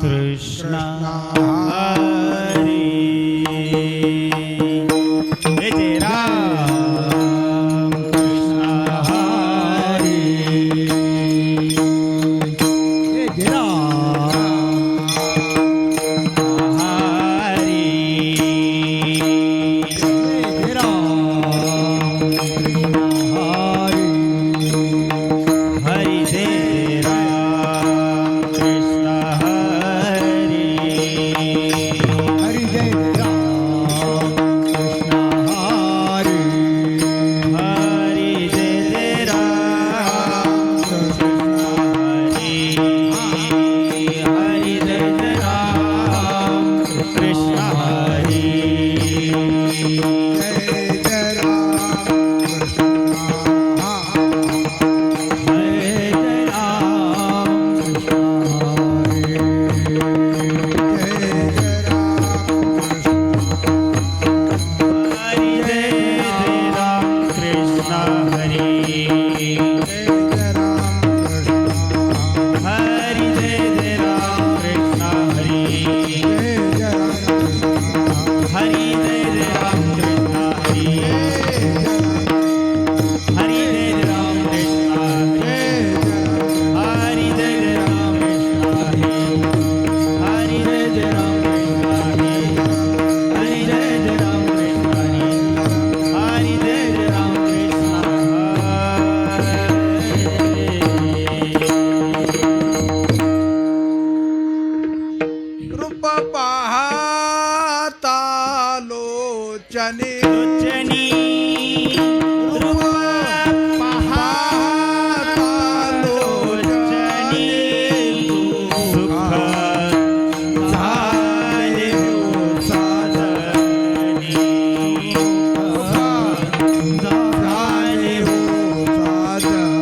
कृष्ण हरी जय जय राम कृष्ण हरी जय जय राम हरी जय जय राम कृष्ण हरी हरी जय राम कृष्ण हरी हरी जय राम कृष्ण हरी हरी जय राम कृष्ण हरी हरी जय राम कृष्ण हरी रूप पाहता लोचनी रूप पाहता लोचनी सुख झाले साजनी झाले साजनी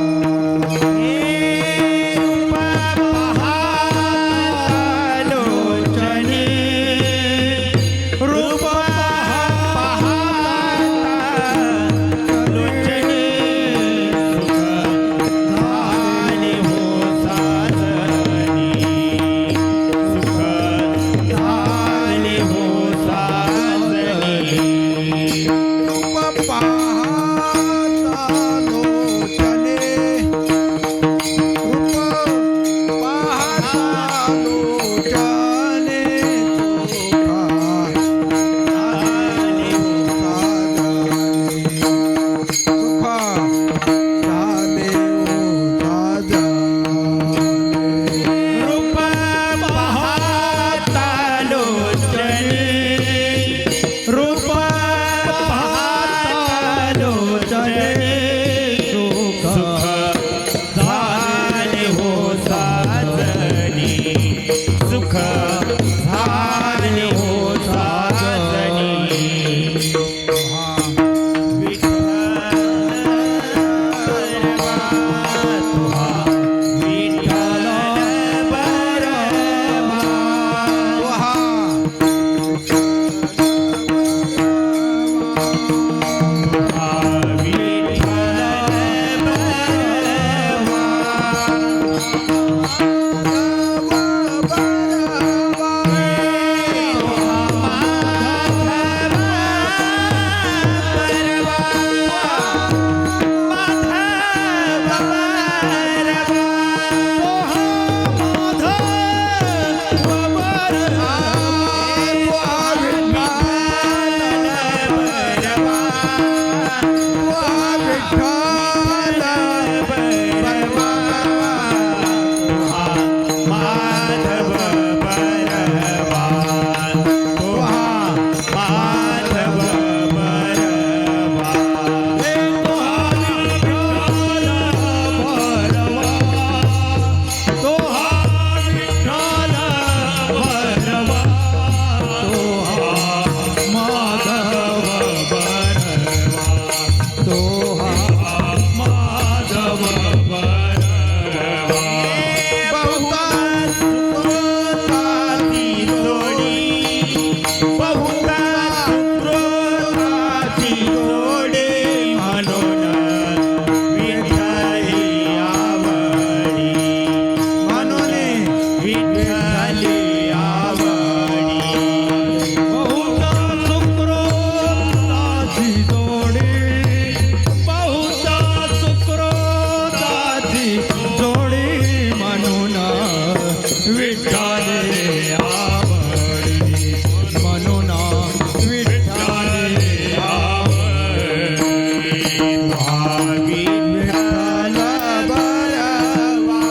विठ्ठले आवडली म्हणून विठ्ठले आवडली भावी विठ्ठल बरवा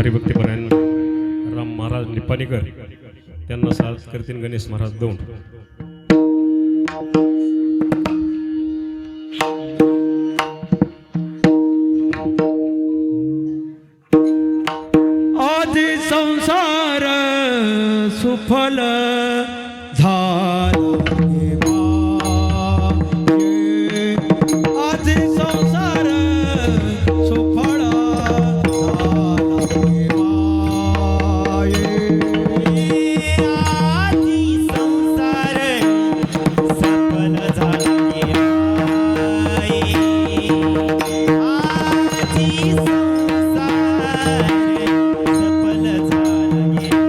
हरिभक्तीपरायण राम महाराज निपाणीकर त्यांना साथ करतील गणेश महाराज दौंड. आधी संसार सुफल झाला आधी संसार सुफळ आधी संसार सफल झाला गे माये. आधी संसार सफल झाला गे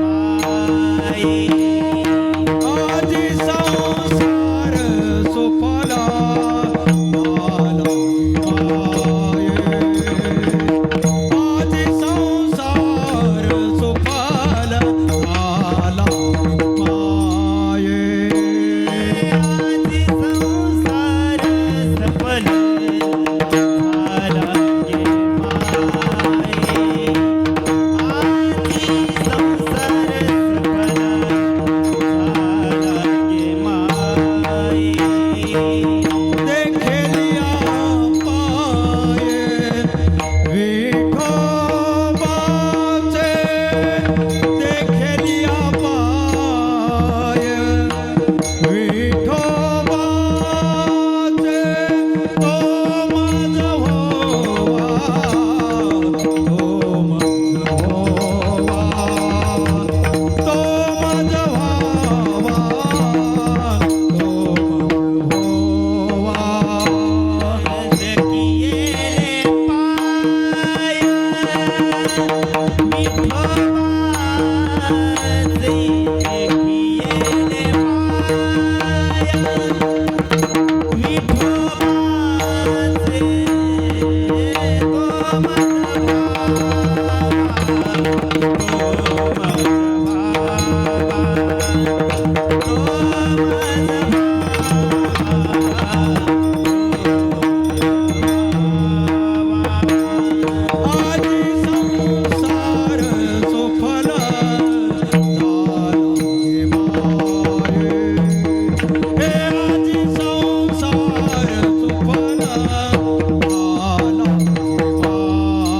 माये. आधी संसार सुफल झाला आधी संसार सुफल झाला माये. आधी संसार सफल झाला गे माये. आधी संसार सफल झाला गे माये. देखलिया पाये विठोबाचे देखलिया पाये विठोबाचे तो माझ होवा तो माझ होवा तो माझ व्हावा तो माझ होवा. जगिये पाय विठोबाचे. जगिये पाय विठोबाचे. तो आधी संसार सुफल झाला गे माये. हे आधी संसार सुफल झाला गे माये.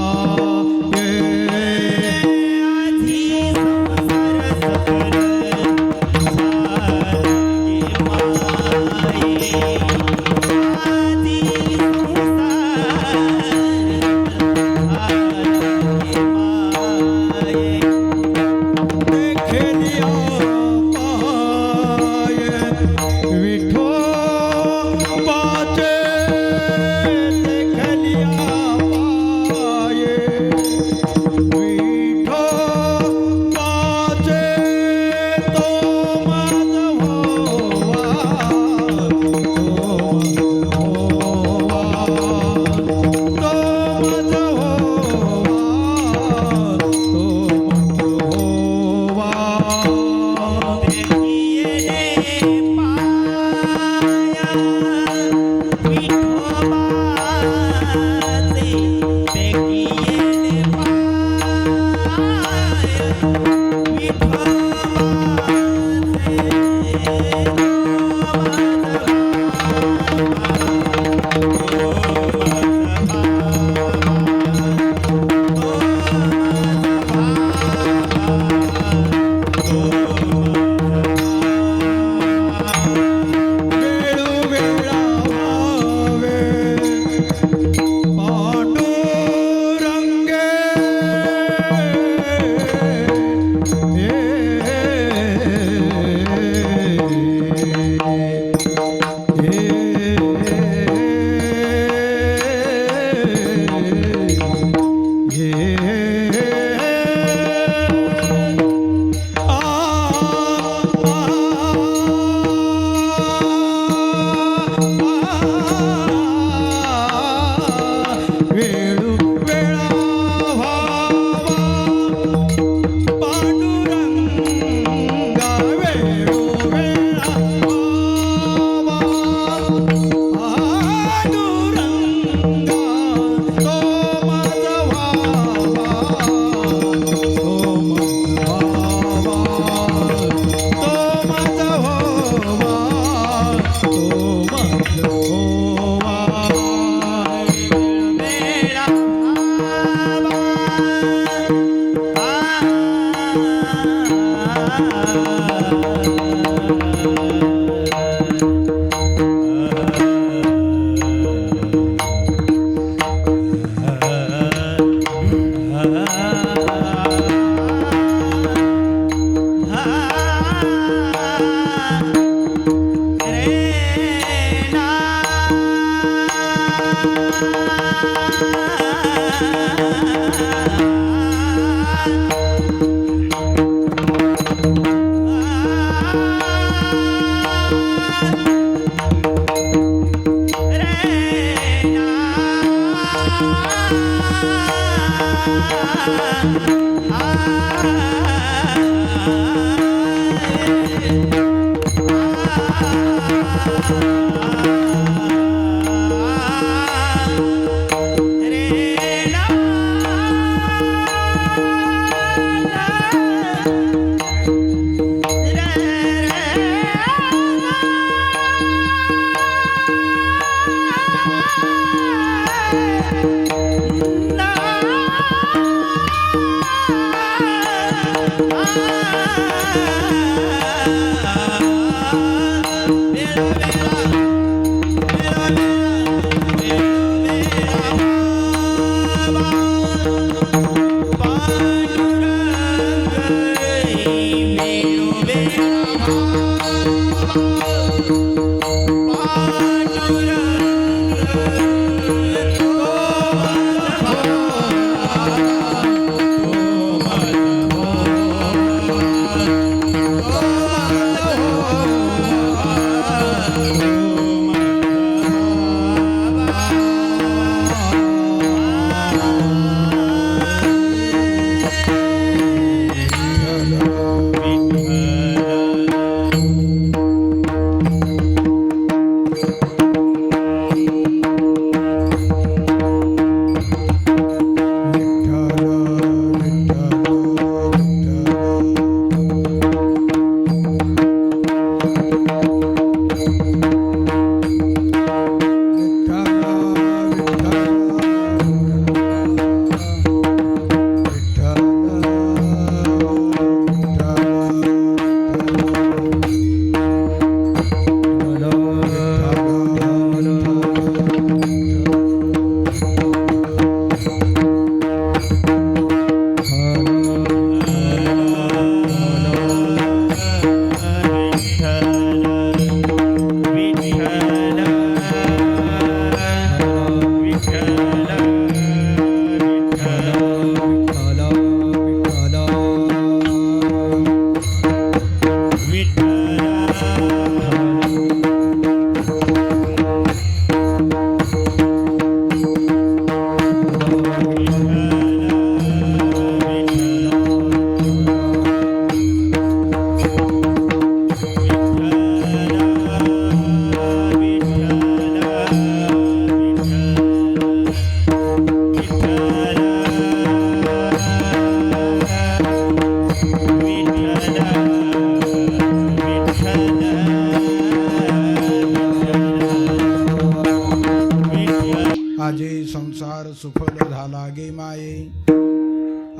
संसार सुफल झाला गे माये,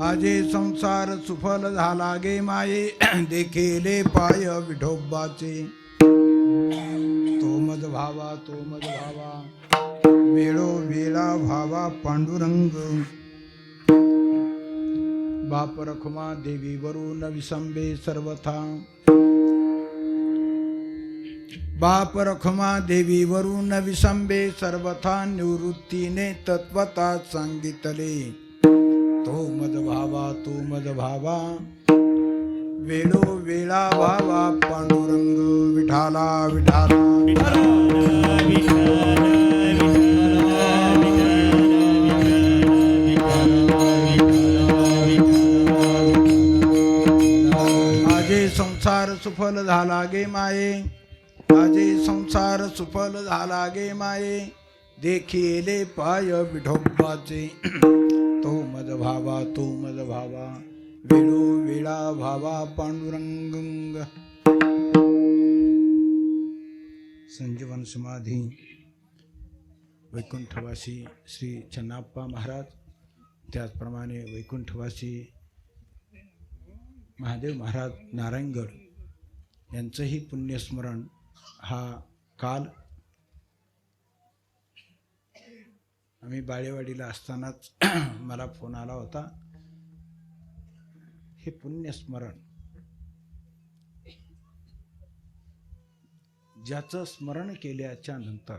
आजे संसार सुफल झाला गे माये, देखिले पाय विठोबाचे, तो मज भावा तो मज भावा, वेळो वेळा भावा पांडुरंग, बाप रखुमा देवी वरून विसंबे सर्वथा, बाप रखुमा देवी वरून विसंबे सर्वथा, निवृत्तीने तत्वता सांगितले, तो मज भावा तो मज भावा, वेळो वेळा भावा पांडुरंग, विठाला विठाला आजे संसार सुफल झाला गे माये, आजे संसार सुफल झाला गे माये, देखिले पाय विठोबाचे, तो मज भावा तो मज भावा, वेळो वेळा भावा पांडुरंग. संजीवन समाधी वैकुंठवासी श्री चन्नाप्पा महाराज, त्याचप्रमाणे वैकुंठवासी महादेव महाराज नारायणगड यांचंही पुण्यस्मरण हा काल आम्ही बाळेवाडीला असतानाच मला फोन आला होता. हे पुण्यस्मरण ज्याचं स्मरण केल्याच्या नंतर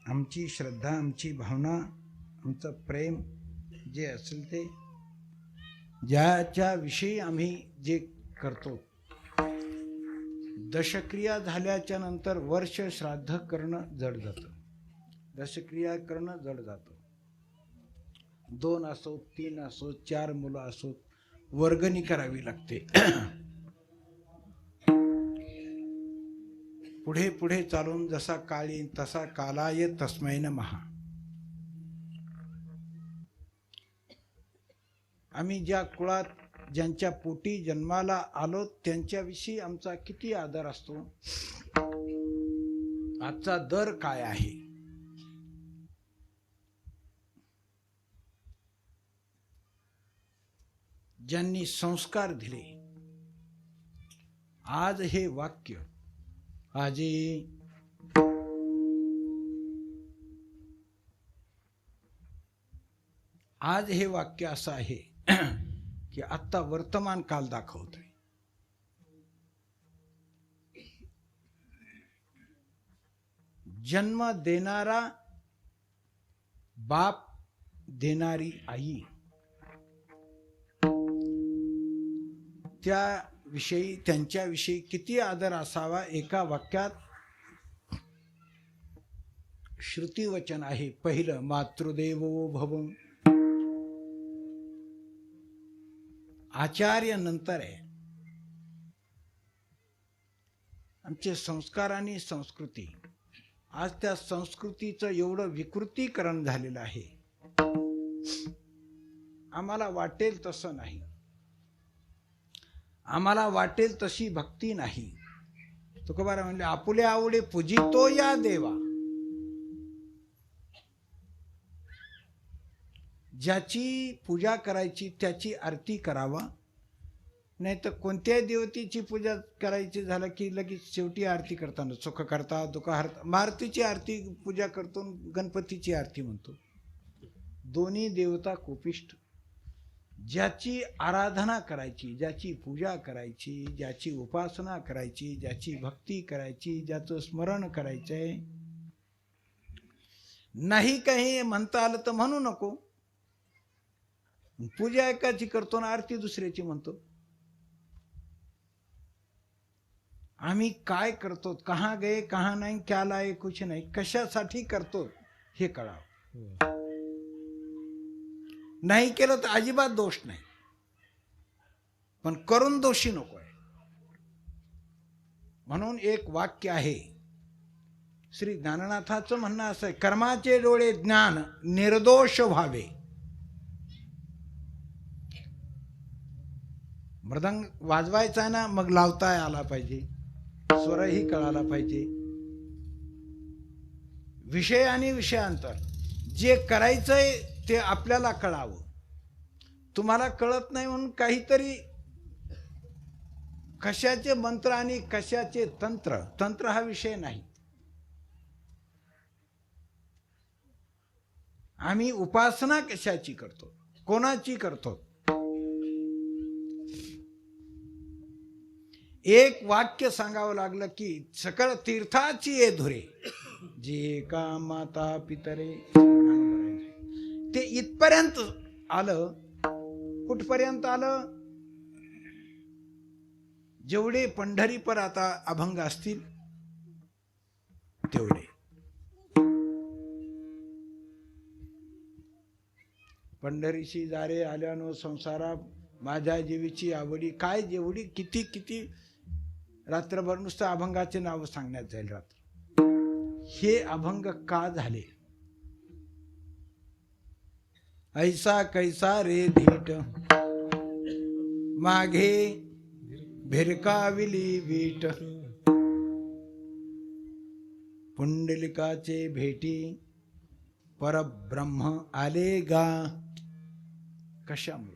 आमची श्रद्धा, आमची भावना, आमचं प्रेम जे असेल ते, ज्याच्या विषयी आम्ही जे करतो, दशक्रिया झाल्याच्या नंतर वर्ष श्राद्ध करणं जड जातं, दशक्रिया करणं जड जातं. 2 असो, 3 असो, 4 मुलं असो, वर्गणी करावी लागते. पुढे पुढे चालून जसा काळ येईल तसा कालाय तस्मै नमः. आम्ही ज्या कुळात ज्यांच्या पोटी जन्माला आलो त्यांच्याविषयी आमचा किती आदर असतो. आजचा दर काय आहे. ज्यांनी संस्कार दिले. आज हे वाक्य आज हे वाक्य असं आहे की आत्ता वर्तमान काल दाखवतोय. जन्म देणारा बाप, देणारी आई, त्याविषयी त्यांच्याविषयी किती आदर असावा. एका वाक्यात श्रुतिवचन आहे. पहिलं मातृदेवो भव. आचार्य नंतर आहे. आमचे संस्कार आणि संस्कृती. आज त्या संस्कृतीचं एवढं विकृतीकरण झालेलं आहे. आम्हाला वाटेल तसं नाही. आम्हाला वाटेल तशी भक्ती नाही. तुकोबाराय म्हणले आपुले आवडे पूजितो या देवा. ज्याची पूजा करायची त्याची आरती करावा. नाही तर कोणत्याही देवतेची पूजा करायची झालं की लगेच शेवटी आरती करताना सुख करता दुःख हरता. मारुतीची आरती पूजा करतो, गणपतीची आरती म्हणतो. दोन्ही देवता कोपिष्ट. ज्याची आराधना करायची, ज्याची पूजा करायची, ज्याची उपासना करायची, ज्याची भक्ती करायची, ज्याचं स्मरण करायचंय, नाही काही म्हणता आलं तर म्हणू नको. पूजा एकाची करतो ना आरती दुसऱ्याची म्हणतो. आम्ही काय करतो, कहाँ गए कहाँ नाही, क्या लाए कुछ नाही, कशासाठी करतो हे कळावं. नाही केलं तर अजिबात दोष नाही, पण करून दोषी नको आहे. म्हणून एक वाक्य आहे श्री ज्ञाननाथाचं म्हणणं असं आहे, कर्माचे डोळे ज्ञान निर्दोष व्हावे. मृदंग वाजवायचा ना, मग लावता आला पाहिजे, स्वरही कळाला पाहिजे. विषय आणि विषयांतर जे करायचंय ते आपल्याला कळावं. तुम्हाला कळत नाही म्हणून काहीतरी कशाचे मंत्र आणि कशाचे तंत्र. तंत्र हा विषय नाही. आम्ही उपासना कशाची करतो, कोणाची करतो. एक वाक्य सांगावं लागलं की सकळ तीर्थाची ये धुरे, जे का माता पितरे. ते इथपर्यंत आलं. कुठपर्यंत आलं. जेवढे पंढरीपर आता अभंग असतील तेवढे. पंढरीशी जारे आल्यानो संसारा, माझ्या जीवीची आवडी. काय जेवढी किती किती रात्रभर नुसतं अभंगाचे नाव सांगण्यात जाईल. रात्र हे अभंग का झाले. ऐसा कैसा रे धीट, मागे भिरकाविली वीट, पुंडलिकाचे भेटी परब्रह्म आले गा. कशामुळे.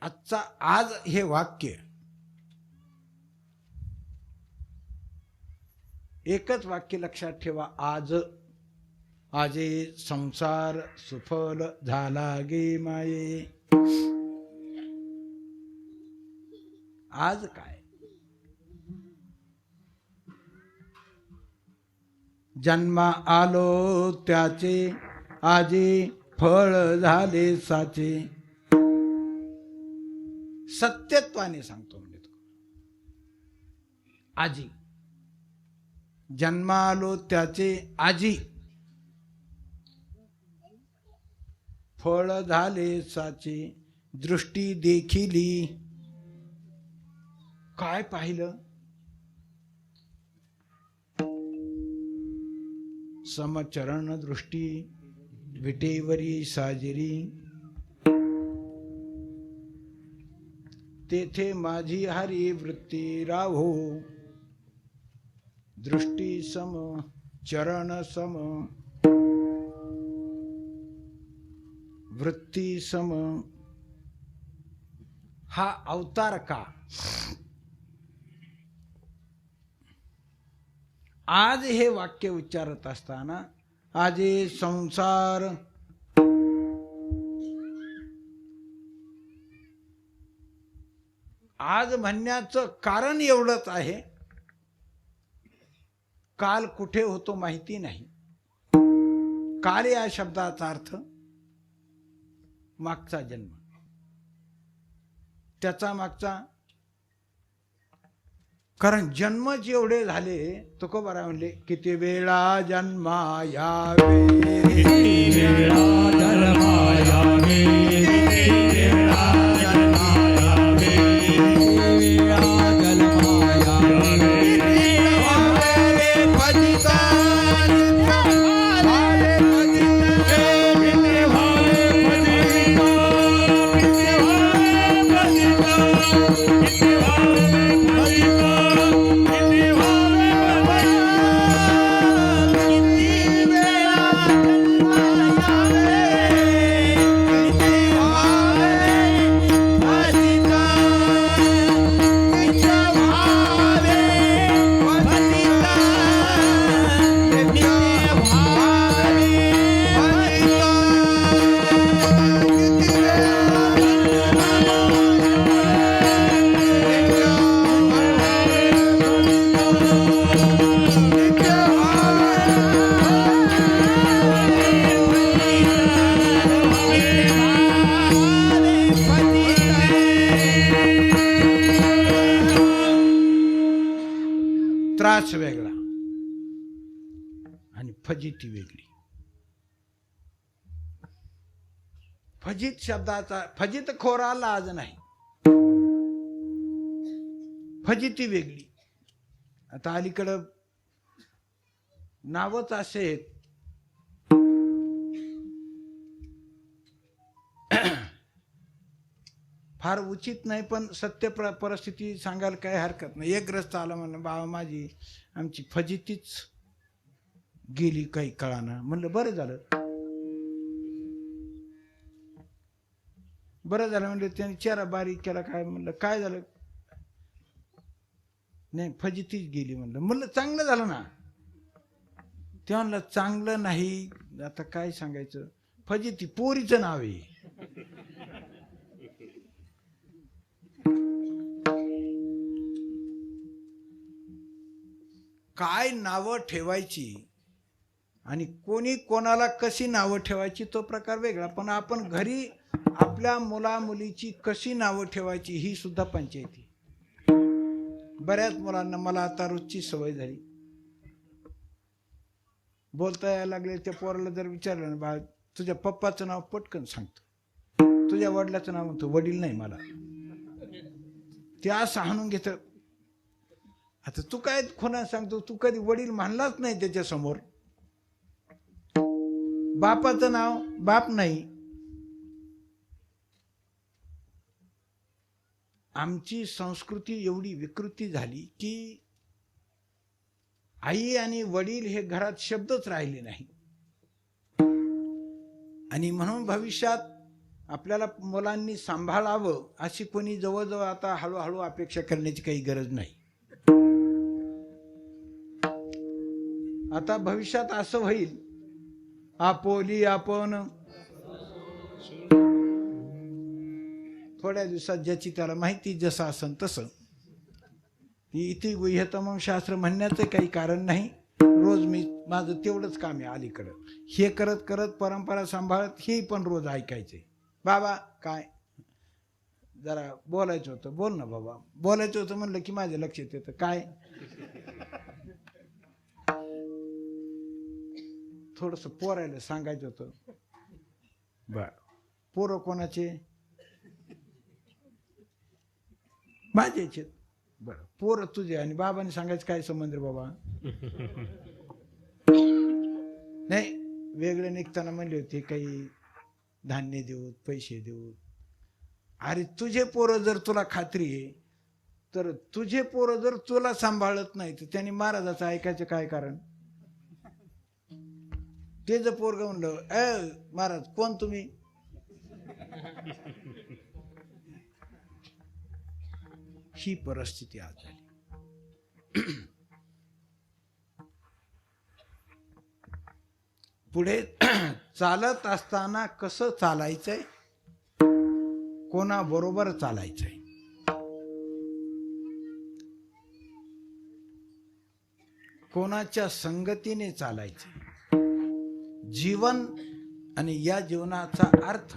आजचा आज हे वाक्य एकच वाक्य लक्षात ठेवा. आज आजे संसार सुफल झाला गे माये. आज काय. जन्मा आलो त्याचे आजे फळ झाले साचे. सत्यत्वाने सांगतो म्हणजे तो आजी. जन्मालो त्याचे आजी, फळ झाले साचे, दृष्टी देखिली. काय पाहिलं? समचरण दृष्टी विटेवरी साजिरी, तेथे माझी हरी वृत्ती राहो. दृष्टी सम चरण सम वृत्ती सम. हा अवतार का? आज हे वाक्य उच्चारत असताना आजे संसार आज म्हणण्याचं कारण एवढंच आहे, काल कुठे होतो माहिती नाही. काल या शब्दाचा अर्थ मागचा जन्म, त्याचा मागचा. कारण जन्म जेवढे झाले तुकोबाराय म्हणले, किती वेळा जन्मा यावे, किती वेळा जन्मा यावे, किती वेळा जन्मा यावे, किती वेळा जन्मा यावे. भावे भजिता, भावे भजिता, किती भावे भजिता, किती भावे भजिता, किती भावे भजिता. त्रास वेगळा आणि फजिती वेगळी. फजित शब्दाचा फजित खोरा लाज नाही, फजिती वेगळी. आता अलीकडं नावच असे आहेत, फार उचित नाही, पण सत्य परिस्थिती सांगायला काही हरकत नाही. एक ग्रस्त आला म्हणलं, बाबा माझी आमची फजितीच गेली काही कळाना. म्हणलं बरं झालं, बरं झालं. म्हणलं त्याने चेहरा बारीक केला. काय? म्हणलं काय झालं? नाही फजितीच गेली. म्हणलं चांगलं झालं ना. ते म्हणलं चांगलं नाही, आता काय सांगायचं, फजिती पोरीचं नाव आहे. काय नावं ठेवायची आणि कोणी कोणाला कशी नावं ठेवायची तो प्रकार वेगळा, पण आपण घरी आपल्या मुला मुलीची कशी नावं ठेवायची ही सुद्धा पंचायती. बऱ्याच मुलांना, मला आता रोजची सवय झाली, बोलता यायला लागले. त्या पोराला जर विचारलं ना, बा तुझ्या पप्पाचं नाव, पटकन सांगतो. तुझ्या वडिलाचं नाव म्हणतो, वडील नाही मला. ते असं हाणून घेतं. आता तू काय कोणा सांगतो, तू कधी वडील म्हणलाच नाही त्याच्या समोर. बापाचं नाव, बाप नाही. आमची संस्कृती एवढी विकृती झाली की आई आणि वडील हे घरात शब्दच राहिले नाही. आणि म्हणून भविष्यात आपल्याला मुलांनी सांभाळावं अशी कोणी जवळजवळ आता हळूहळू अपेक्षा करण्याची काही गरज नाही. आता भविष्यात असं होईल, आपोली आपण, थोड्या दिवसात ज्याची त्याला माहिती जसं असन तसं. इथे गुह्यतमं शास्त्र म्हणण्याचं काही कारण नाही. रोज मी माझं तेवढंच काम आहे अलीकडं. हे करत करत परंपरा सांभाळत हे पण रोज ऐकायचे. बाबा काय जरा बोलायचं होतं, बोल ना बाबा. बोलायचं होतं म्हणलं की माझ्या लक्षात येतं काय थोडस पोरायला सांगायचं होतं. बर, पोरं कोणाचे? माझ्याचे. बर, पोरं तुझे आणि बाबाने सांगायचं काय संबंध रे बाबा? नाही, वेगळे निघताना म्हणले होते काही धान्य देऊ, पैसे देऊ. अरे तुझे पोरं जर तुला खात्री आहे, तर तुझे पोरं जर तुला सांभाळत नाही तर त्यांनी महाराजाचं ऐकायचं काय कारण? ते जर पोरग म्हणलं महाराज कोण तुम्ही, ही परिस्थिती आज झाली. पुढे चालत असताना कसं चालायचंय, कोणाबरोबर चालायचंय, कोणाच्या संगतीने चालायचंय. जीवन आणि या जीवनाचा अर्थ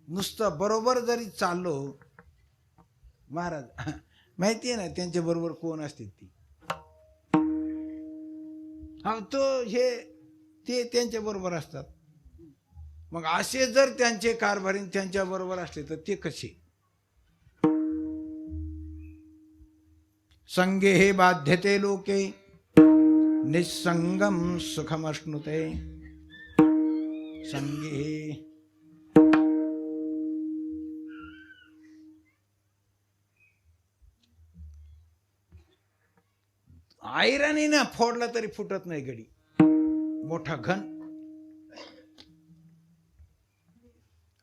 नुसतं बरोबर जरी चाललो, महाराज माहिती आहे ना त्यांच्या बरोबर कोण असते ती. हा तो हे ते त्यांच्या बरोबर असतात. मग असे जर त्यांचे कारभारी त्यांच्या बरोबर असले तर ते कसे? संगे हे बाध्यते लोके निसंगम सुखमश्नुते. संगे आयराणीनं फोडला तरी फुटत नाही गडी, मोठा घन.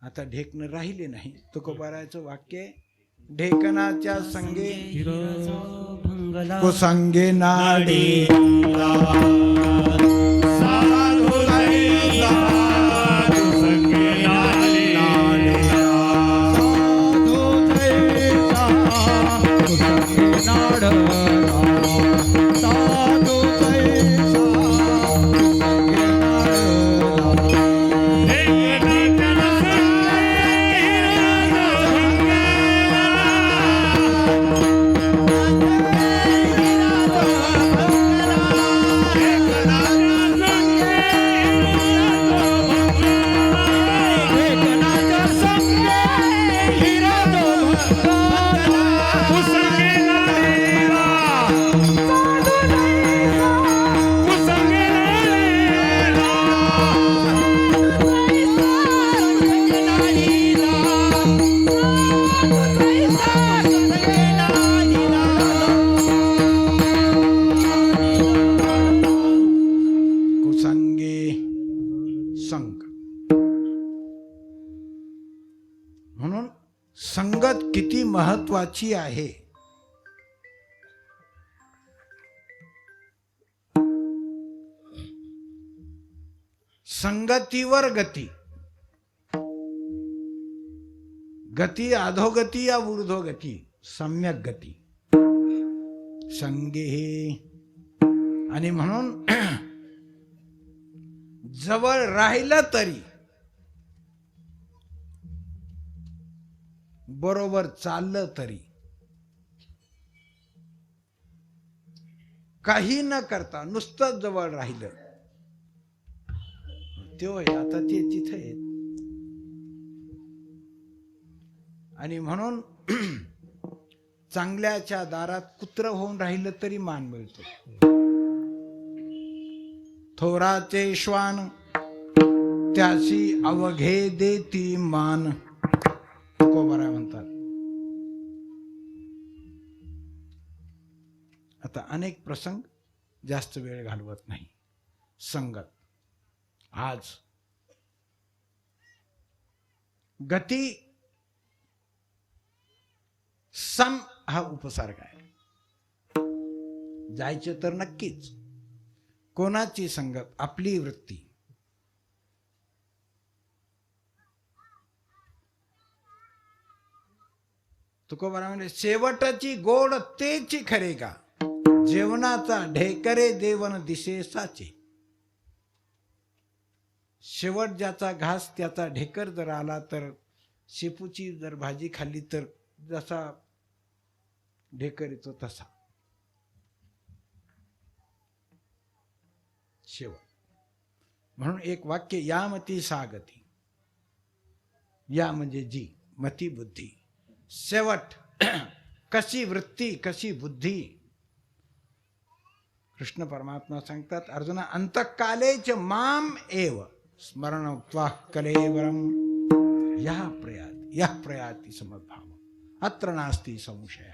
आता ढेकणं राहिले नाही. तुकोबारायचं वाक्य, ढेकणाच्या संगे कुसंगे नाडी. म्हणून संगत किती महत्वाची आहे. संगतीवर गती. गती अधोगती या ऊर्ध्वगती, सम्यक गती. संगे आणि म्हणून जवळ राहिलं तरी, बरोबर चाललं तरी, काही न करता नुसतं जवळ राहिलं, तो आता ते तिथे आहेत. आणि म्हणून चांगल्याच्या दारात कुत्र होऊन राहिलं तरी मान मिळतो. थोराचे श्वान त्याशी अवघे देती मान, तुकोबाराय म्हणतात. आता अनेक प्रसंग, जास्त वेळ घालवत नाही. संगत आज गती, सम हा उपसर्ग आहे. जायचे तर नक्कीच. कोणाची संगत? आपली वृत्ती. तुकोबाराय म्हणजे शेवटाची गोड तेची खरे का, जेवणाचा ढेकरे देवन दिसे साचे. शेवट ज्याचा घास त्याचा ढेकर जर आला तर, शेपूची जर भाजी खाल्ली तर जसा ढेकर येतो तसा. शेवट. म्हणून एक वाक्य, या मती सागती. या म्हणजे जी, मती बुद्धी. शेवट कशी वृत्ती, कशी बुद्धी. कृष्ण परमात्मा सांगतात अर्जुना, अंतकालेच माम एव स्मरण उक्त्वा कलेवरम या प्रयाति समद्भाव अत्र नास्ति संशय.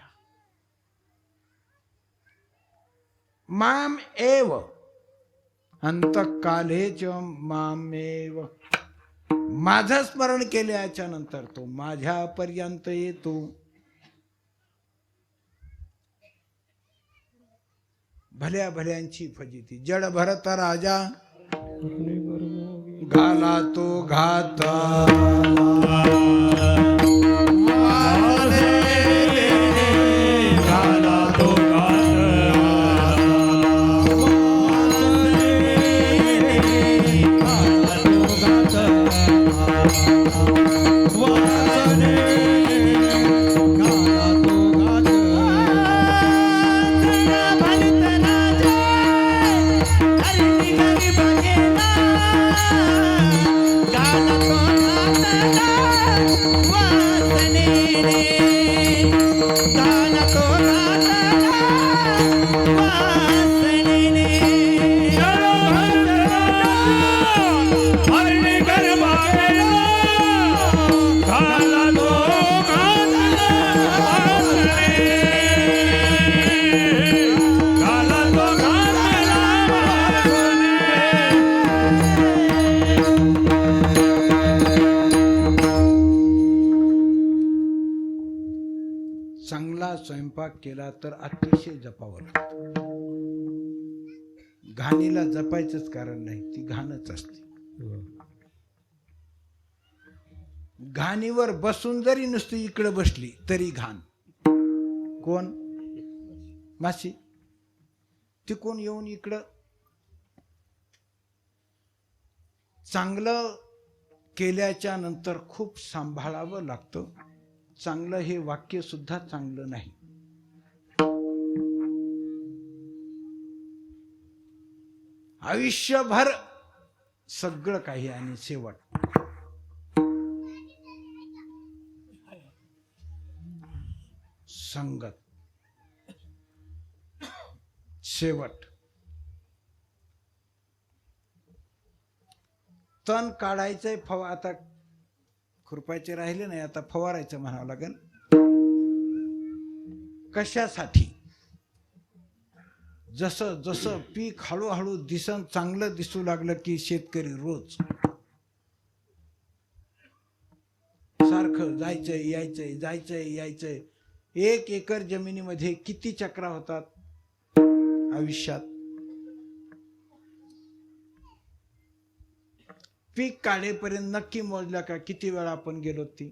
माम एव अंतकालेच मामेव. माझं स्मरण केल्याच्या नंतर तो माझ्यापर्यंत येतो. भल्या भल्यांची फजिती. जड भरत राजा घाला तो घाता. घाला तो चांगला स्वयंपाक केला तर अतिशय जपावं लागतं. घाणीला जपायचंच कारण नाही, ती घाणच असते. घाणीवर बसून जरी नुसती इकडे बसली तरी घाण. कोण? माशी. तिकून येऊन इकडं. चांगलं केल्याच्या नंतर खूप सांभाळावं लागतं. चांगलं हे वाक्य सुद्धा चांगलं नाही. आयुष्यभर सगळं काही आणि शेवट संगत. शेवट तण काढायचंय. आता खुरपायचे राहिले नाही, आता फवारायचं म्हणावं लागेल. कशासाठी? जसं जसं पीक हळूहळू चांगलं दिसू लागलं की शेतकरी रोज सारखं जायचंय यायचंय जायचंय यायचंय. 1 एकर जमिनीमध्ये किती चक्रा होतात आयुष्यात? पीक काढेपर्यंत नक्की मोजल्या का किती वेळा आपण गेलो? ती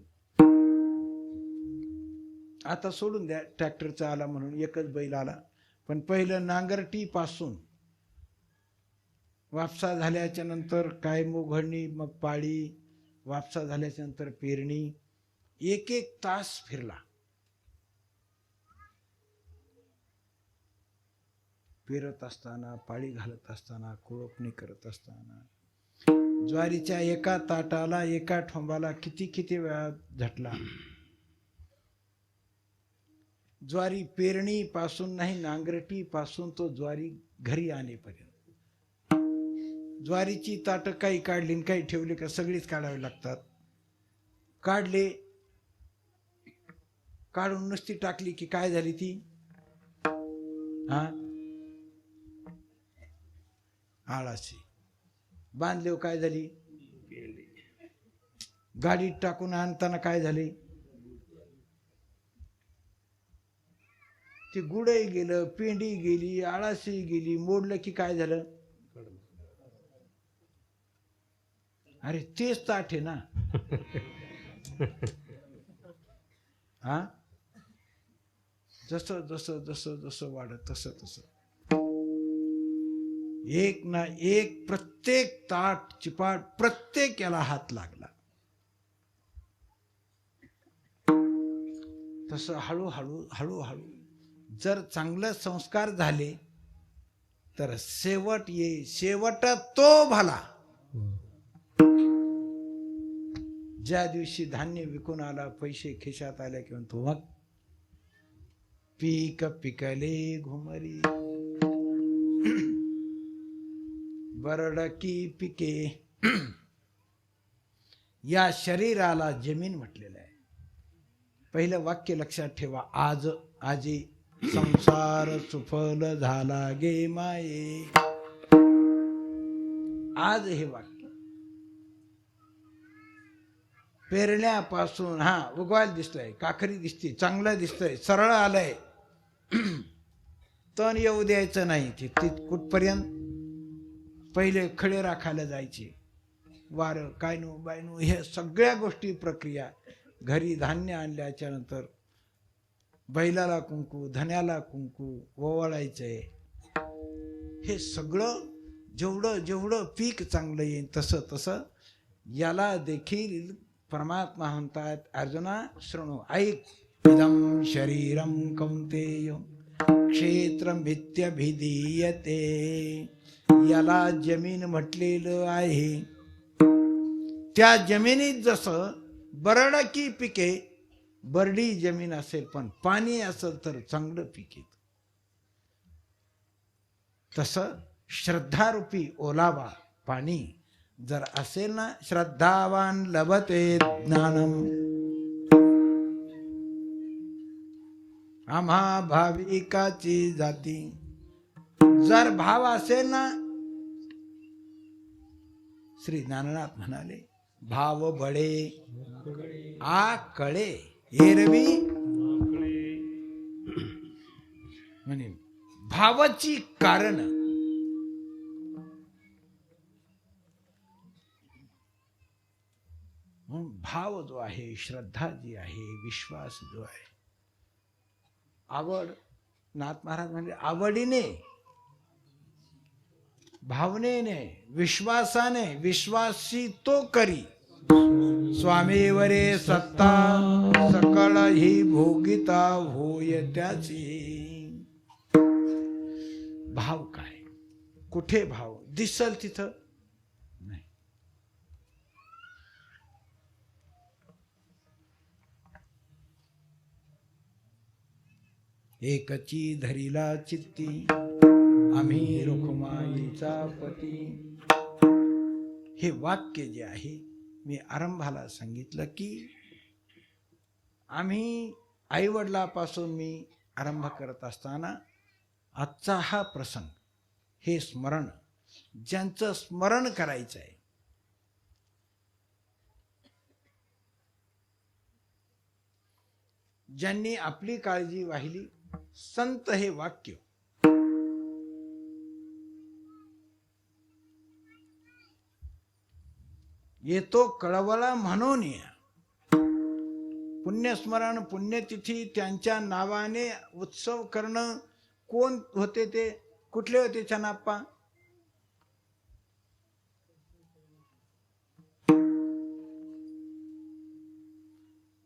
आता सोडून द्या, ट्रॅक्टरचा आला म्हणून एकच बैल आला. पण पहिलं नांगरटी पासून वापसा झाल्याच्या नंतर काय मोघडणी, मग पाळी, वापसा झाल्याच्या नंतर पेरणी. 1-1 तास फिरला. पेरत असताना, पाळी घालत असताना, कुळपणी करत असताना, ज्वारीच्या एका ताटाला, एका ठोंबाला किती वेळा झटला. ज्वारी पेरणी पासून नाही, नांगरटी पासून तो ज्वारी घरी आणेपर्यंत. ज्वारीची ताटं काही काढली काही ठेवली का? सगळीच काढावी लागतात. काढले, काढून नुसती टाकली की काय झाली ती? आळाची. बांधले काय झाली? गाडीत टाकून आणताना काय झाले? ते गुडही गेलं, पेंडी गेली, आळाशी गेली. मोडलं की काय झालं? अरे तेच ताट आहे ना. हा, जसं जसं जसं जसं वाढत तसं तसं एक ना एक प्रत्येक ताट चिपाट प्रत्येक याला हात लागला. तसं हळूहळू हळूहळू जर चांगले संस्कार झाले तर शेवट ये, शेवट तो भला. ज्या दिवशी धान्य विकून आला, पैसे खिशात आले किंवा तो मग पीक पिकले घुमरी, बरडकी पिके. या शरीराला जमीन म्हटलेलं आहे. पहिलं वाक्य लक्षात ठेवा. आज आजी संसार सुफल झाला गे माये. आज हे वाक्य पेरण्यापासून उगवायला दिसतंय, काकरी दिसते, चांगलं दिसतंय, सरळ आलंय, तण येऊ द्यायचं नाही. ते कुठपर्यंत पहिले खडे राखायला जायचे, वारं कायनू बायनू हे सगळ्या गोष्टी प्रक्रिया. घरी धान्य आणल्याच्या नंतर बैलाला कुंकू, धन्याला कुंकू ओवाळायचंय. हे सगळं जेवढं जेवढं पीक चांगलं येईल तसं तसं याला देखील परमात्मा म्हणतात, अर्जुना शृणु ऐक. इदं शरीरं कौंतेय क्षेत्रमित्यभिधीयते. याला जमीन म्हटलेलं आहे. त्या जमिनीत जसं बरडकी पिके, बरडी जमीन असेल पण पाणी असेल तर चांगलं पीक येतं, तसं श्रद्धारूपी ओलावा पाणी जर असेल ना, श्रद्धावान लभते ज्ञानम. आम्हा भाविकाची जाती. जर भाव असेल ना, श्री ज्ञाननाथ म्हणाले, भाव बळे आ कळे एरवी. म्हणे भावाची कारण. भाव जो आहे, श्रद्धा जी आहे, विश्वास जो आहे, आवड. नाथ महाराज म्हणजे आवडीने, भावनेने, विश्वासाने. विश्वासी तो करी. स्वामीवरे सत्ता सकळ ही भोगिता होय त्याची. भाव काय, कुठे भाव दिसल तिथं नाही. एकची धरिला चित्ती आम्ही रुखमाईचा पती. हे वाक्य जे आहे, मी आरंभाला सांगितलं की आम्ही आईवडिलापासून मी आरंभ करत असताना आजचा हा प्रसंग, हे स्मरण, ज्यांचं स्मरण करायचं आहे, ज्यांनी आपली काळजी वाहिली, संत हे वाक्य येतो कळवळा म्हणून या. पुण्यस्मरण, पुण्यतिथी, त्यांच्या नावाने उत्सव करणं. कोण होते ते, कुठले होते चनाप्पा?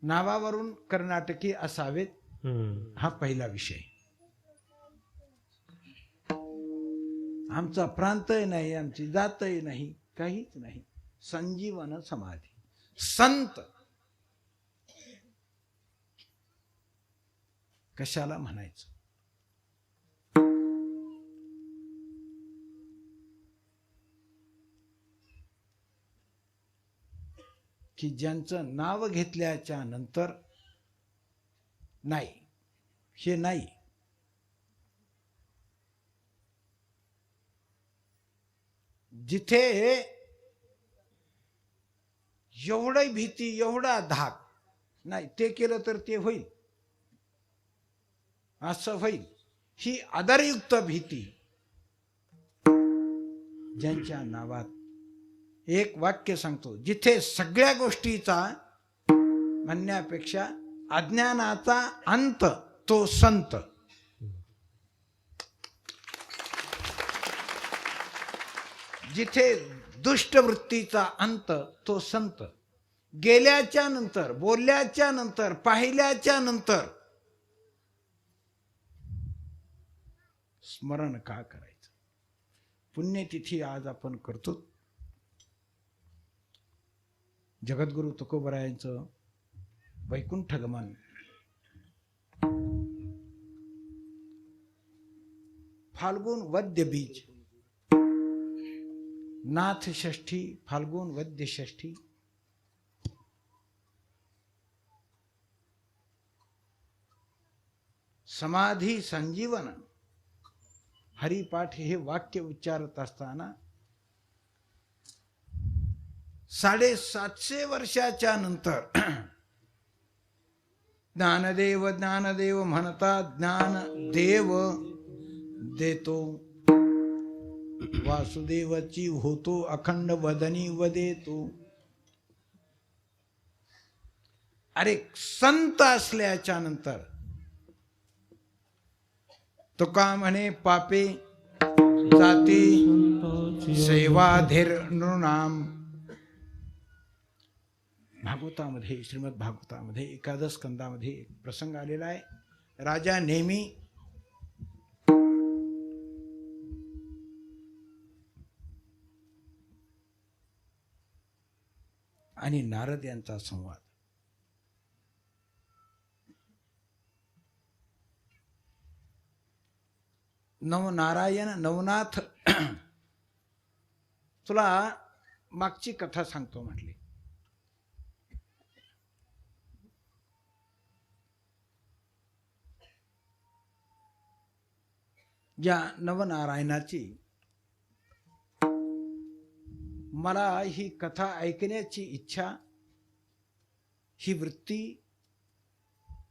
नावावरून कर्नाटकी असावेत, हा पहिला विषय. आमचा प्रांतही नाही, आमची जातही नाही, काहीच नाही. संजीवन समाधी, संत कशाला म्हणायचं? की ज्यांचं नाव घेतल्याच्या नंतर नाही, हे नाही. जिथे एवढी भीती, एवढा धाक नाही, ते केलं तर ते होईल, असं होईल, ही आदरयुक्त भीती. ज्यांच्या नावात एक वाक्य सांगतो, जिथे सगळ्या गोष्टीचा म्हणण्यापेक्षा अज्ञानाचा अंत तो संत. जिथे दुष्ट वृत्तीचा अंत तो संत. गेल्याच्या नंतर, बोलल्याच्या नंतर, पाहिल्याच्या नंतर स्मरण का करायचं? पुण्यतिथी आज आपण करतो. जगद्गुरु तुकोबरायांचं वैकुंठ गमन. फाल्गुन वद्य बीज, नाथ षष्ठी, फाल्गुन वद्य षष्ठी. समाधी संजीवन. हरिपाठ हे वाक्य उच्चारत असताना 750 वर्षाच्या नंतर ज्ञानदेव ज्ञानदेव म्हणता ज्ञान देव देतो. वासुदेवाची होतो अखंड वदनी वदेतो. अरे संत असल्याच्या नंतर तुका म्हणे पापे जाती सेवाधीर नृणाम. भागवतामध्ये, श्रीमद भागवतामध्ये एकादश स्कंदामध्ये एक प्रसंग आलेला आहे. राजा नेमी आणि नारद यांचा संवाद. नवनारायण नवनाथ तुला मागची कथा सांगतो म्हटली. या नवनारायणाची मला ही कथा ऐकण्याची इच्छा, ही वृत्ती,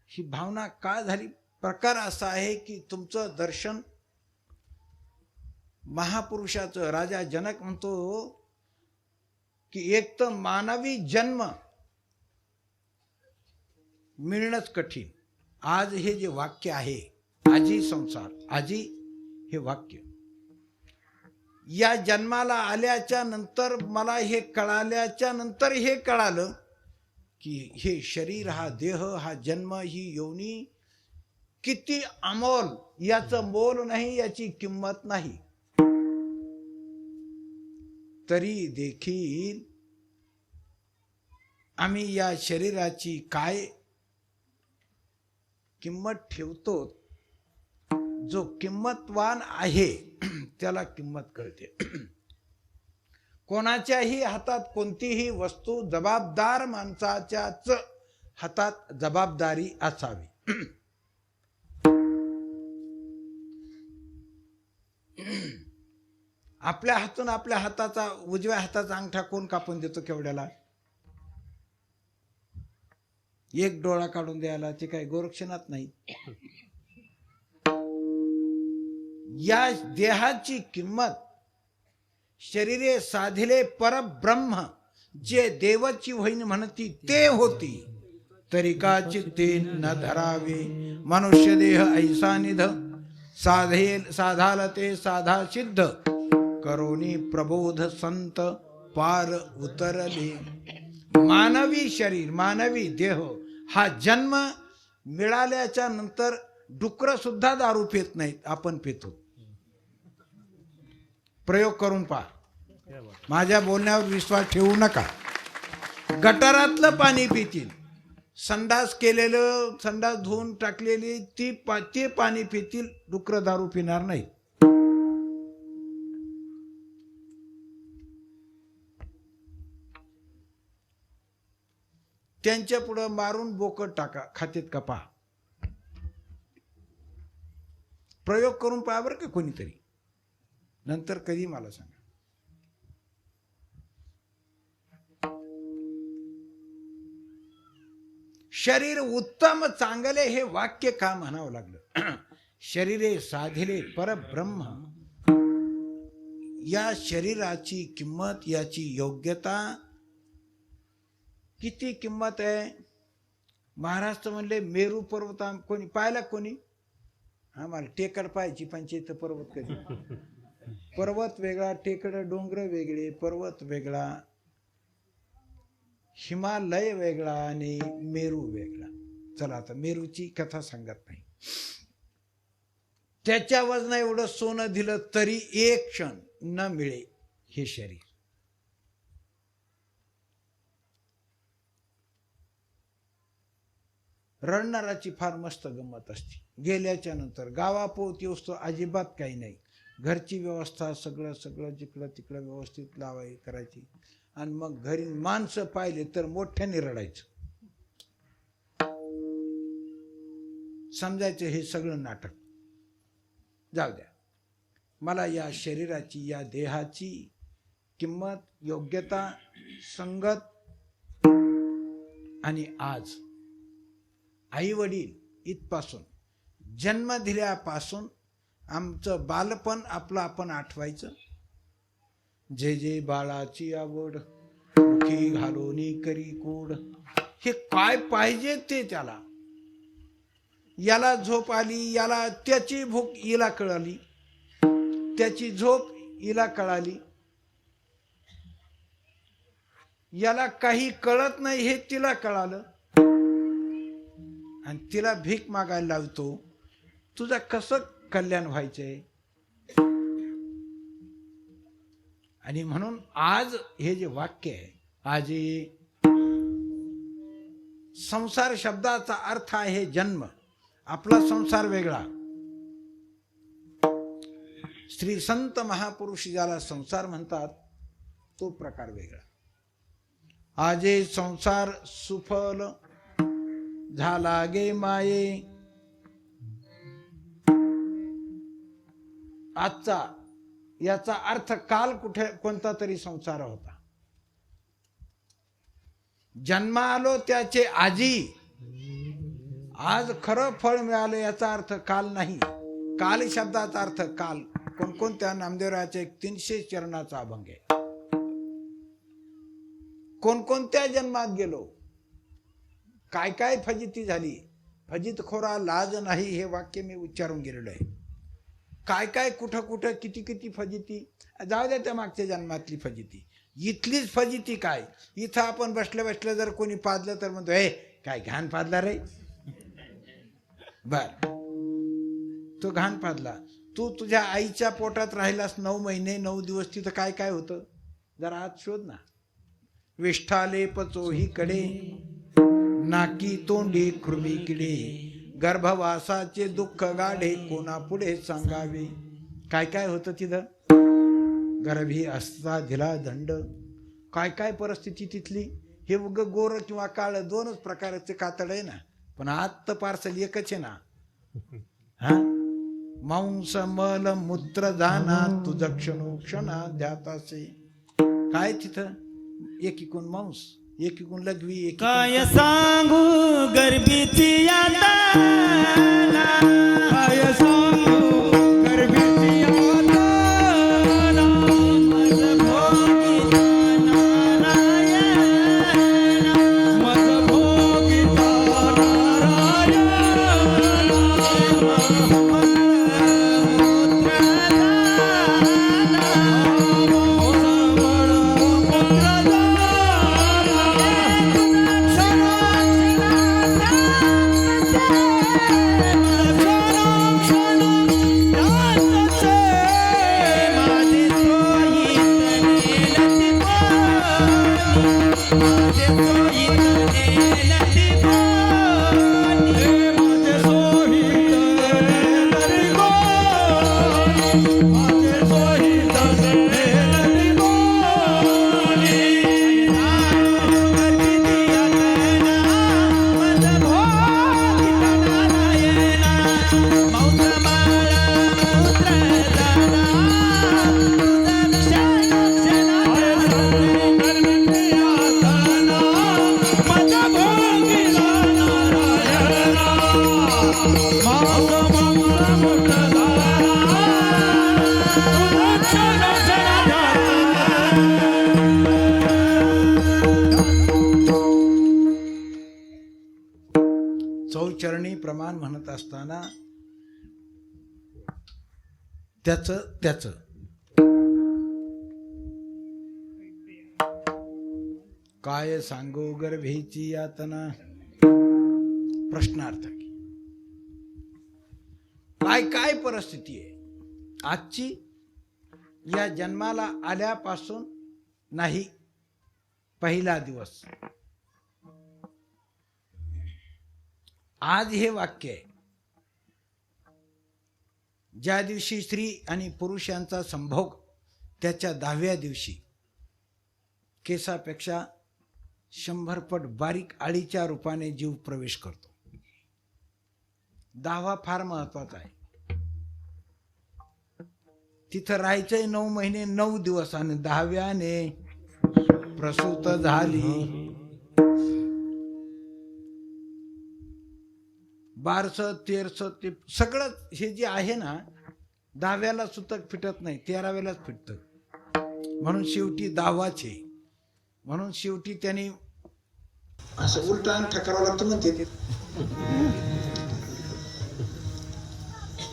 ही भावना का झाली? प्रकार असा आहे की तुमचं दर्शन महापुरुषाचं, राजा जनक म्हणतो की एक तर मानवी जन्म मिळणंच कठीण. आज हे जे वाक्य आहे, आजी संसार, आजी हे वाक्य, या जन्माला आल्याच्या नंतर मला हे कळाल्याच्या नंतर हे कळालं की हे शरीर, हा देह, हा जन्म, ही योनी किती अमोल, याचं मोल नाही, याची किंमत नाही. तरी देखील आम्ही या शरीराची काय किंमत ठेवतो. जो किंमतवान आहे त्याला किंमत कळते. कोणाच्याही हातात कोणतीही वस्तू जबाबदार माणसाच्याच हातात जबाबदारी असावी. आपल्या हातून आपल्या हाताचा, उजव्या हाताचा अंगठा कोण कापून देतो केवढ्याला? एक डोळा काढून द्यायला ते काय गोरक्षणात नाही. या देहाची किंमत शरीरे साधिले परब्रह्म, जे देवाची होईन म्हणती ते होती. तरी का चित्ते न धरावे मनुष्य देह ऐसा निध, साधाल ते साधा सिद्ध, करोनी प्रबोध संत पार उतरले. मानवी शरीर, मानवी देह हा जन्म मिळाल्याच्या नंतर डुकर सुद्धा दारू पित नाहीत, आपण पितो. प्रयोग करून पहा. माझ्या बोलण्यावर विश्वास ठेवू नका. गटारातलं पाणी पितील, संडास केलेलं, संडास धुवून टाकलेली ते पाणी पितील, डुकर दारू पिणार नाही. त्यांच्या पुढं मारून बोकड टाका, खातेत का पहा. प्रयोग करून पहा बरं का कोणीतरी, नंतर कधी मला सांगा. शरीर उत्तम चांगले हे वाक्य का म्हणावं लागलं? शरीरे साधिले परब्रह्म. या शरीराची किंमत, याची योग्यता किती किंमत आहे. महाराष्ट्र म्हणले मेरू पर्वत कोणी पाहिला? कोणी? आम्हाला टेकड पाहायची पंचायत. पर्वत कधी? पर्वत वेगळा, टेकड डोंगर वेगळे, पर्वत वेगळा, हिमालय वेगळा आणि मेरू वेगळा. चला आता मेरूची कथा सांगत नाही. त्याच्या वजना एवढं सोनं दिलं तरी एक क्षण न मिळे हे शरीर. रडणाराची फार मस्त गंमत असते. गेल्याच्या नंतर गावापोत येऊस्तो अजिबात काही नाही. घरची व्यवस्था सगळं सगळं जिकडं तिकडं व्यवस्थित लावायची करायची. आणि मग घरी माणसं पाहिले तर मोठ्याने रडायचं. समजायचं हे सगळं नाटक. जाऊ द्या, मला या शरीराची या देहाची किंमत, योग्यता, संगत आणि आज आई वडील इथपासून जन्म दिल्यापासून आमचं बालपण आपलं आपण आठवायचं. जे जे बाळाची आवड मुखी घालोनी करी कोड. हे काय पाहिजे ते त्याला. याला झोप आली, याला त्याची भूक हिला कळाली, त्याची झोप हिला कळाली. याला काही कळत नाही हे तिला कळालं आणि तिला भीक मागायला लावतो. तुझं कसं कल्याण व्हायचंय. आणि म्हणून आज हे जे वाक्य आहे, आज संसार शब्दाचा अर्थ आहे जन्म. आपला संसार वेगळा, श्री संत महापुरुष ज्याला संसार म्हणतात तो प्रकार वेगळा. आजे संसार सुफल झाला गे माये. आजचा याचा अर्थ काल कुठे कोणता तरी संसार होता. जन्मा आलो त्याचे आजी, आज खरं फळ मिळालं याचा अर्थ काल नाही. काल शब्दाचा अर्थ काल कोणकोणत्या नामदेवरायाचे 300 चरणाचा अभंग आहे. कोणकोणत्या जन्मात गेलो, काय काय फजिती झाली. फजितखोरा लाज नाही हे वाक्य मी उच्चारून गेलेलो आहे. काय काय कुठं कुठं किती किती फजिती. जाऊ द्या त्या मागच्या जन्मातली फजिती. इथलीच फजिती काय. इथं आपण बसल्या बसल्या जर कोणी पाजलं तर म्हणतो हे काय घाण पाजला रे. बर, तो घाण पाजला. तू तुझ्या आईच्या पोटात राहिलास 9 महिने 9 दिवस. तिथं काय काय होतं जरा आज शोध ना. विष्ठाले पचोही कडे, नाकी तोंडी कृमी किडे, गर्भवासाचे दुःख गाढे, कोणा पुढे सांगावे. काय काय होतं तिथं. गर्भी असता दिला दंड. काय काय परिस्थिती तिथली. हे उग गोर किंवा काळ दोनच प्रकारचे कातड आहे ना, पण आत पार्सल एकच आहे ना. हा, मांस मल मूत्र जाना तुझ क्षणोक्षणा ध्यातासे. काय तिथं एकीकून मांस, एकीकून लघवी, काय सांगू गर्भीची यातना. काय सांगू गर्भीची यातना. मज भोगिता नारायण, मज भोगिता नारायण. चौचरणी प्रमाण म्हणत असताना त्याच काय सांगू गर्भीची यातना. प्रश्नार्थ काय काय परिस्थिती आहे आजची. या जन्माला आल्यापासून नाही, पहिला दिवस. आज हे वाक्य आहे. ज्या दिवशी स्त्री आणि पुरुषांचा संभोग त्याच्या 10व्या दिवशी केसापेक्षा 100 पट बारीक आळीच्या रूपाने जीव प्रवेश करतो. 10वा फार महत्वाचा आहे. तिथं राहायचंय 9 महिने 9 दिवस आणि 10व्याने प्रसूत झाली. 12 13 ते सगळं हे जे आहे ना, 10व्याला सुतक फिटत नाही, 13व्यालाच फिटतं. म्हणून शेवटी 10वाच आहे. म्हणून शेवटी त्यांनी असं उलटा ठकारावं लागतं म्हणते.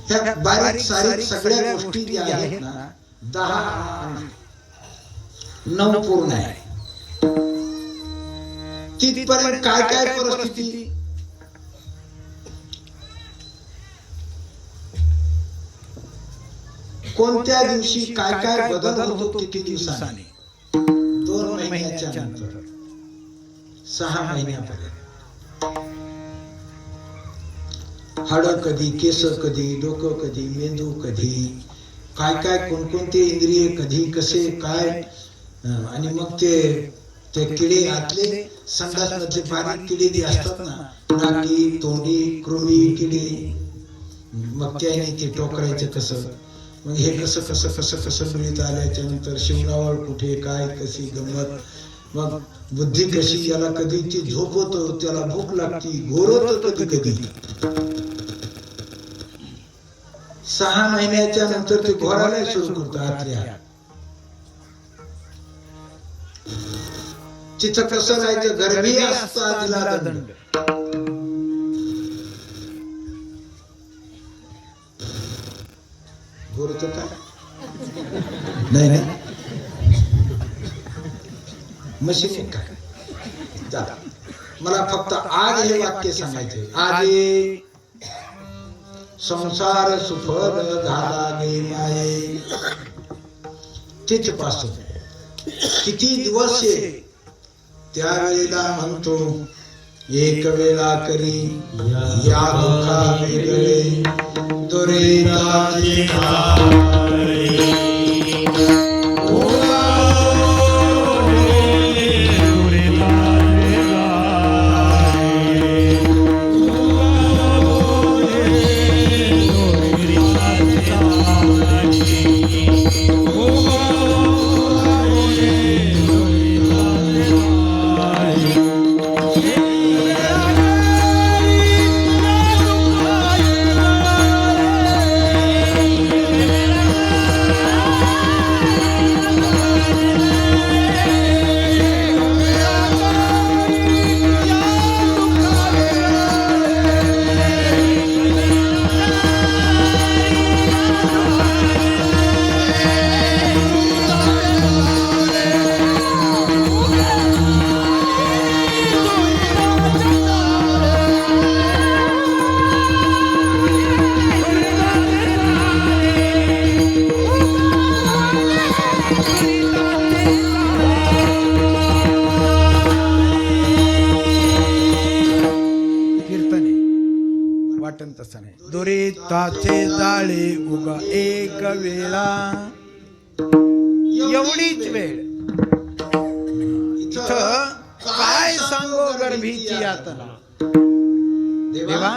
ह्या बारीक सारीक सगळ्या गोष्टी ज्या आहेत ना, 10 9 पूर्ण आहे. तिथपर्यंत काय काय परिस्थिती, कोणत्या दिवशी काय काय बदल होतो, किती दिवसाने, 2 महिन्याच्या नंतर, 6 महिन्यापर्यंत. हाड कधी, केस कधी, डोकं कधी, मेंदू कधी, काय काय कोणकोणते इंद्रिय कधी, कसे काय. आणि मग ते किडे आतले संडासमध्ये बारीक किडे जे असतात ना, नाकी तोंडी कृमी किडे, मग त्याने ते टोकरायचं कसं. मग हे कसं कसं कसं कसं मिळत आल्याच्या नंतर शिवणावळ कुठे काय कशी गंमत. मग बुद्धी कशी, याला कधी ती झोप होतो, त्याला भूक लागती, घोरत कधी कधी. 6 महिन्याच्या नंतर ते घोरायला सुरू करतात. तिथं कसं राहायचं, गर्भी असता दिला दंड. घोरत काय नाही नाही, मशीन काय. मला फक्त आज हे वाक्य सांगायचंय. आज संसार सुफल झाला गे माये. तिथपासून किती दिवस आहे, त्यावेळेला म्हणतो एक वेळा करी या दुःखा वेगळे दुरिताचे दुरिताचे जाळे उगा एक वेळा. एवढीच वेळ. इथं काय सांगो गर्भीची यातना. देवा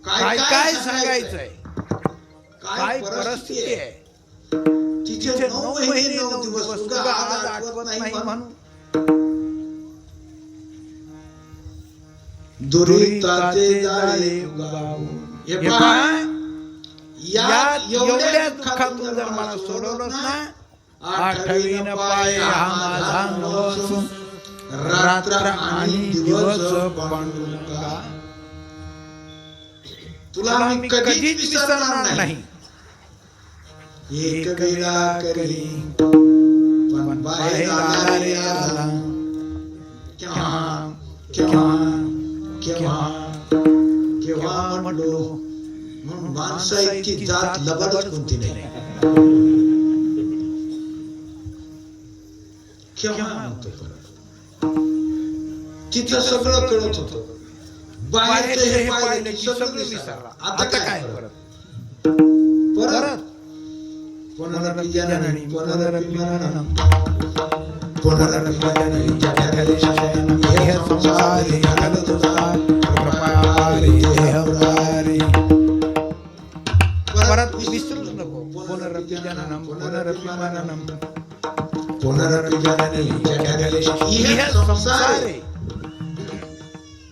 काय काय सांगायचंय, काय परिस्थिती आहे. तिथे 9 महिने 9 दिवस उगा आज आठवत नाही म्हणून. दुरिताचे जाळे उगावून. या एवढ्या दुःखातून जर मला सोडवलंच ना, 8वीन पाय हा माझा नवसून रात्र आणि दिवस पांडुरंगा. तुला मी कधीच विसरणार नाही. एक वेळा करी पण बाहेर आला रे आला. केव्हा केव्हा केव्हा केव्हा म्हणलो. म्हणून माणसा इतकी जात लबाडच कोणती नाही. केव्हा म्हणतो परत तिथं सगळं कळत होतं बाहेरचं हे पाहिलं की सगळं विसरला आता काय परत परत पुनरपि जननी पुनरपि मरणम पुनरपि जननी जठरे शयनम इह संसारे खलुतार कृपारे देहवारे परत विसरूच नको पुनरपि जननम पुनरपि मरणम पुनरपि जननी जठरे इह संसारे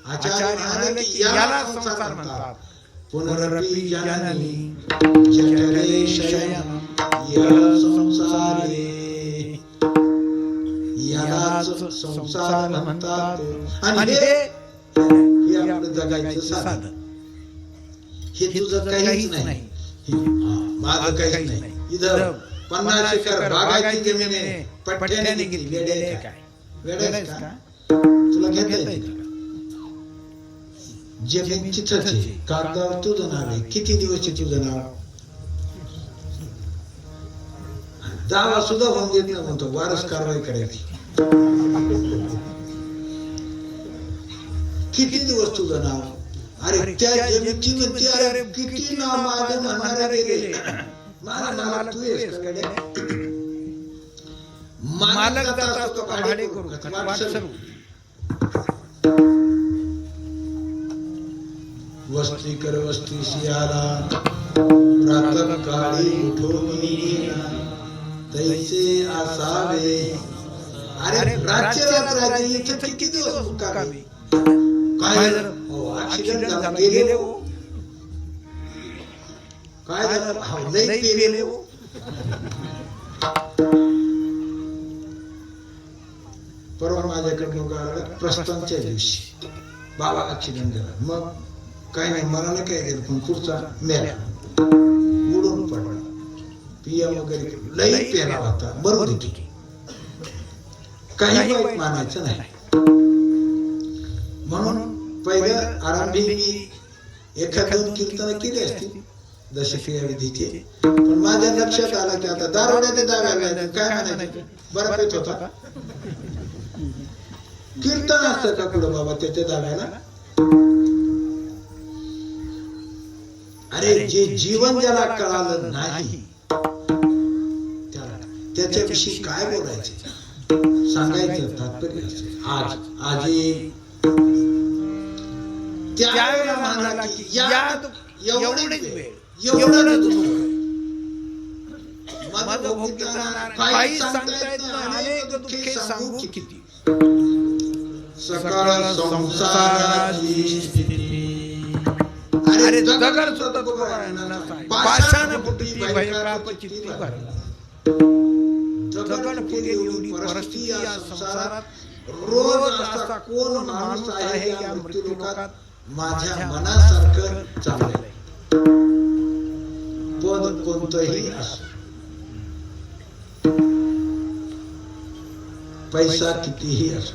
आचार्य म्हणाले की याला संसार म्हणतात पुनरपि जननी जठरे शयनम इह संसारे यालाच संसार म्हणतात आणि हे आपलं जगायचं साधन हे तुझं काहीच नाही माझं काहीच नाही इथं 50 एकर बागायती जमीन आहे पट्ट्याने घेतली वेड्याच का तुला घेता येईल जमीन तिथंच आहे कागदावर तुझं नाव आहे किती दिवस तुझं नाव दावा सुद्धा होऊन देत नाही म्हणतो वारस कारवाई करायची किती दिवस तुझं नाव अरे त्या जमीनची म्हणते अरे किती नाव माझं म्हणणारे गेले मालक तू आहेस का गड्या? मालक जात असतो का भाडे करू वाटसरू वस्ती कर वस्तीशी आला प्रातःकाळी उठून तैसे असावे अरे राज्य इथं किती दिवस मुक्कामी काय झालं ऍक्सिडेंट झाला गेले हो काय झालं हो लई पेले हो परवा माझ्याकडे लोक आलं प्रस्थानच्या दिवशी बाबा ऍक्सिडेंट झाला मग काय नाही मला नाही काय गेलं पण पुढचा मेला उडून पडला पीएम वगैरे लई पेला होता बरोबर होती काही वाईट मानायचं नाही म्हणून पहिलं आरंभी मी एखाद 2 कीर्तन केली असती दशक्रिया विधीचे पण माझ्या लक्षात आलं की आता दारोड्याने दाव्या काय म्हणायचं बरं पेत होता कीर्तन असतं का कुठं बाबा त्याच्या दाव्याला अरे जे जीवन ज्याला कळालं नाही त्याला त्याच्याविषयी काय बोलायचे सांगायचं तात्पर्य असेल आज त्यावेळेला म्हणाला की यात एवढीच वेळ एवढं दुःख माझं भोगताना काही सांगता येत नाही अनेक दुःखे सांगू किती सकाळ संसाराची स्थिती अरे जगल सुद्धा पाषाण फुटती भयकाप चित्ती भरला जगल फुटेल एवढी परिस्थिती या संसारात रोज असा कोण माणूस आहे या मृत्यू लोकात माझ्या मनासारखं चाललंय पद कोणतंही असो पैसा कितीही असो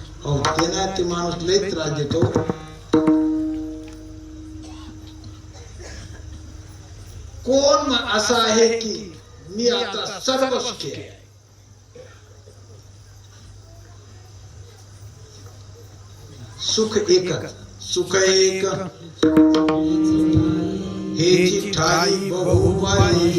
ते ना ते माणूस लय त्रास देतो कोण असा आहे की मी आता सर्व सुखी आहे सुख एकच सुख एक हे ठाई बहुपाई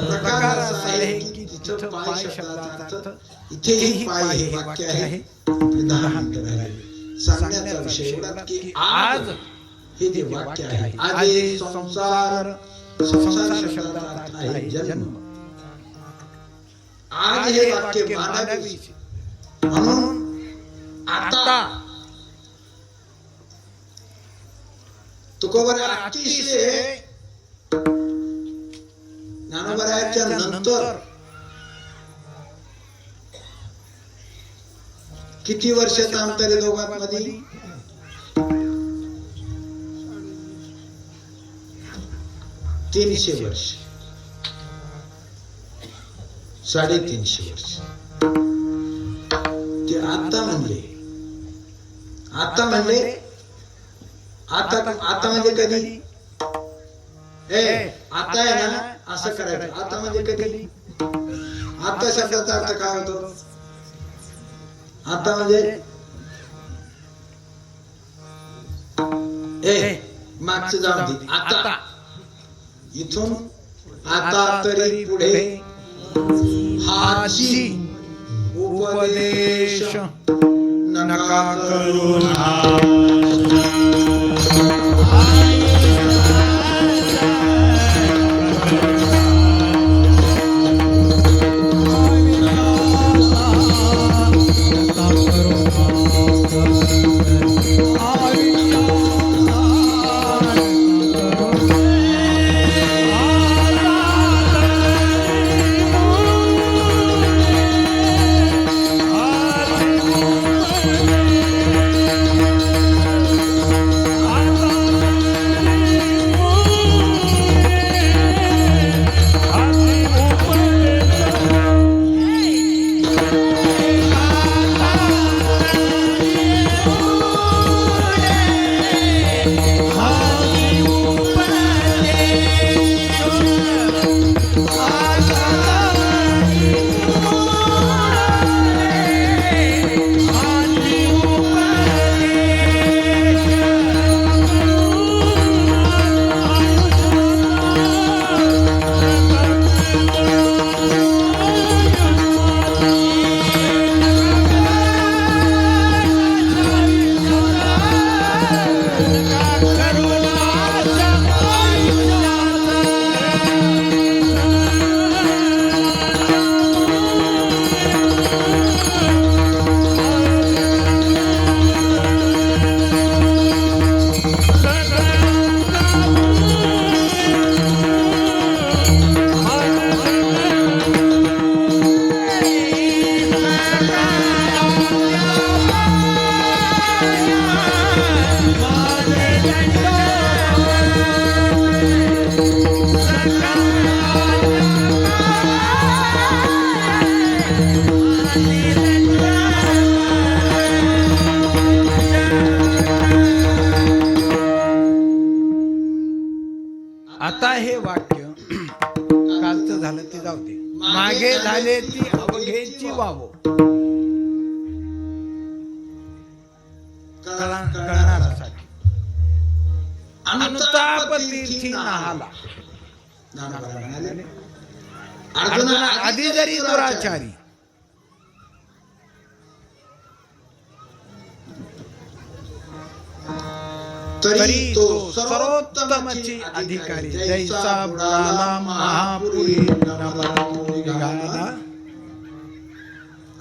प्रकार असा आहे की तिथं पाय शब्दाचा इथेही पाय हे वाक्य आहे 10 मिनिटं राहिले सांगण्याचा विषय एवढा की आज हे जे वाक्य आहे आज संसार शब्दाचा आहे जन्म आज हे वाक्य मानवी म्हणून आता तुकोबर अतिशय ज्ञानोबरायाच्या नंतर किती वर्षाचा अंतर आहे दोघांमध्ये 300 वर्ष 350 वर्ष ते आता म्हणजे आता म्हणजे कधी आता आहे ना असं करायचं. आता म्हणजे कधी? आता शब्दाचा अर्थ काय होतो? आता म्हणजे मागचं जाऊ दे. आता इथून आता तरी पुढे हाची उपदेश नका करू. आता हे वाक्य कालचं झालं ते जाऊ दे. मागे झाले ती अवघेची वावो कळणारासाठी अनुताप तीर्थी नाहाला. अर्जुना आधी जरी दुराचारी तरी तो सर्वोत्तमची अधिकारी जैसा बुडाला महापुरी निघाला.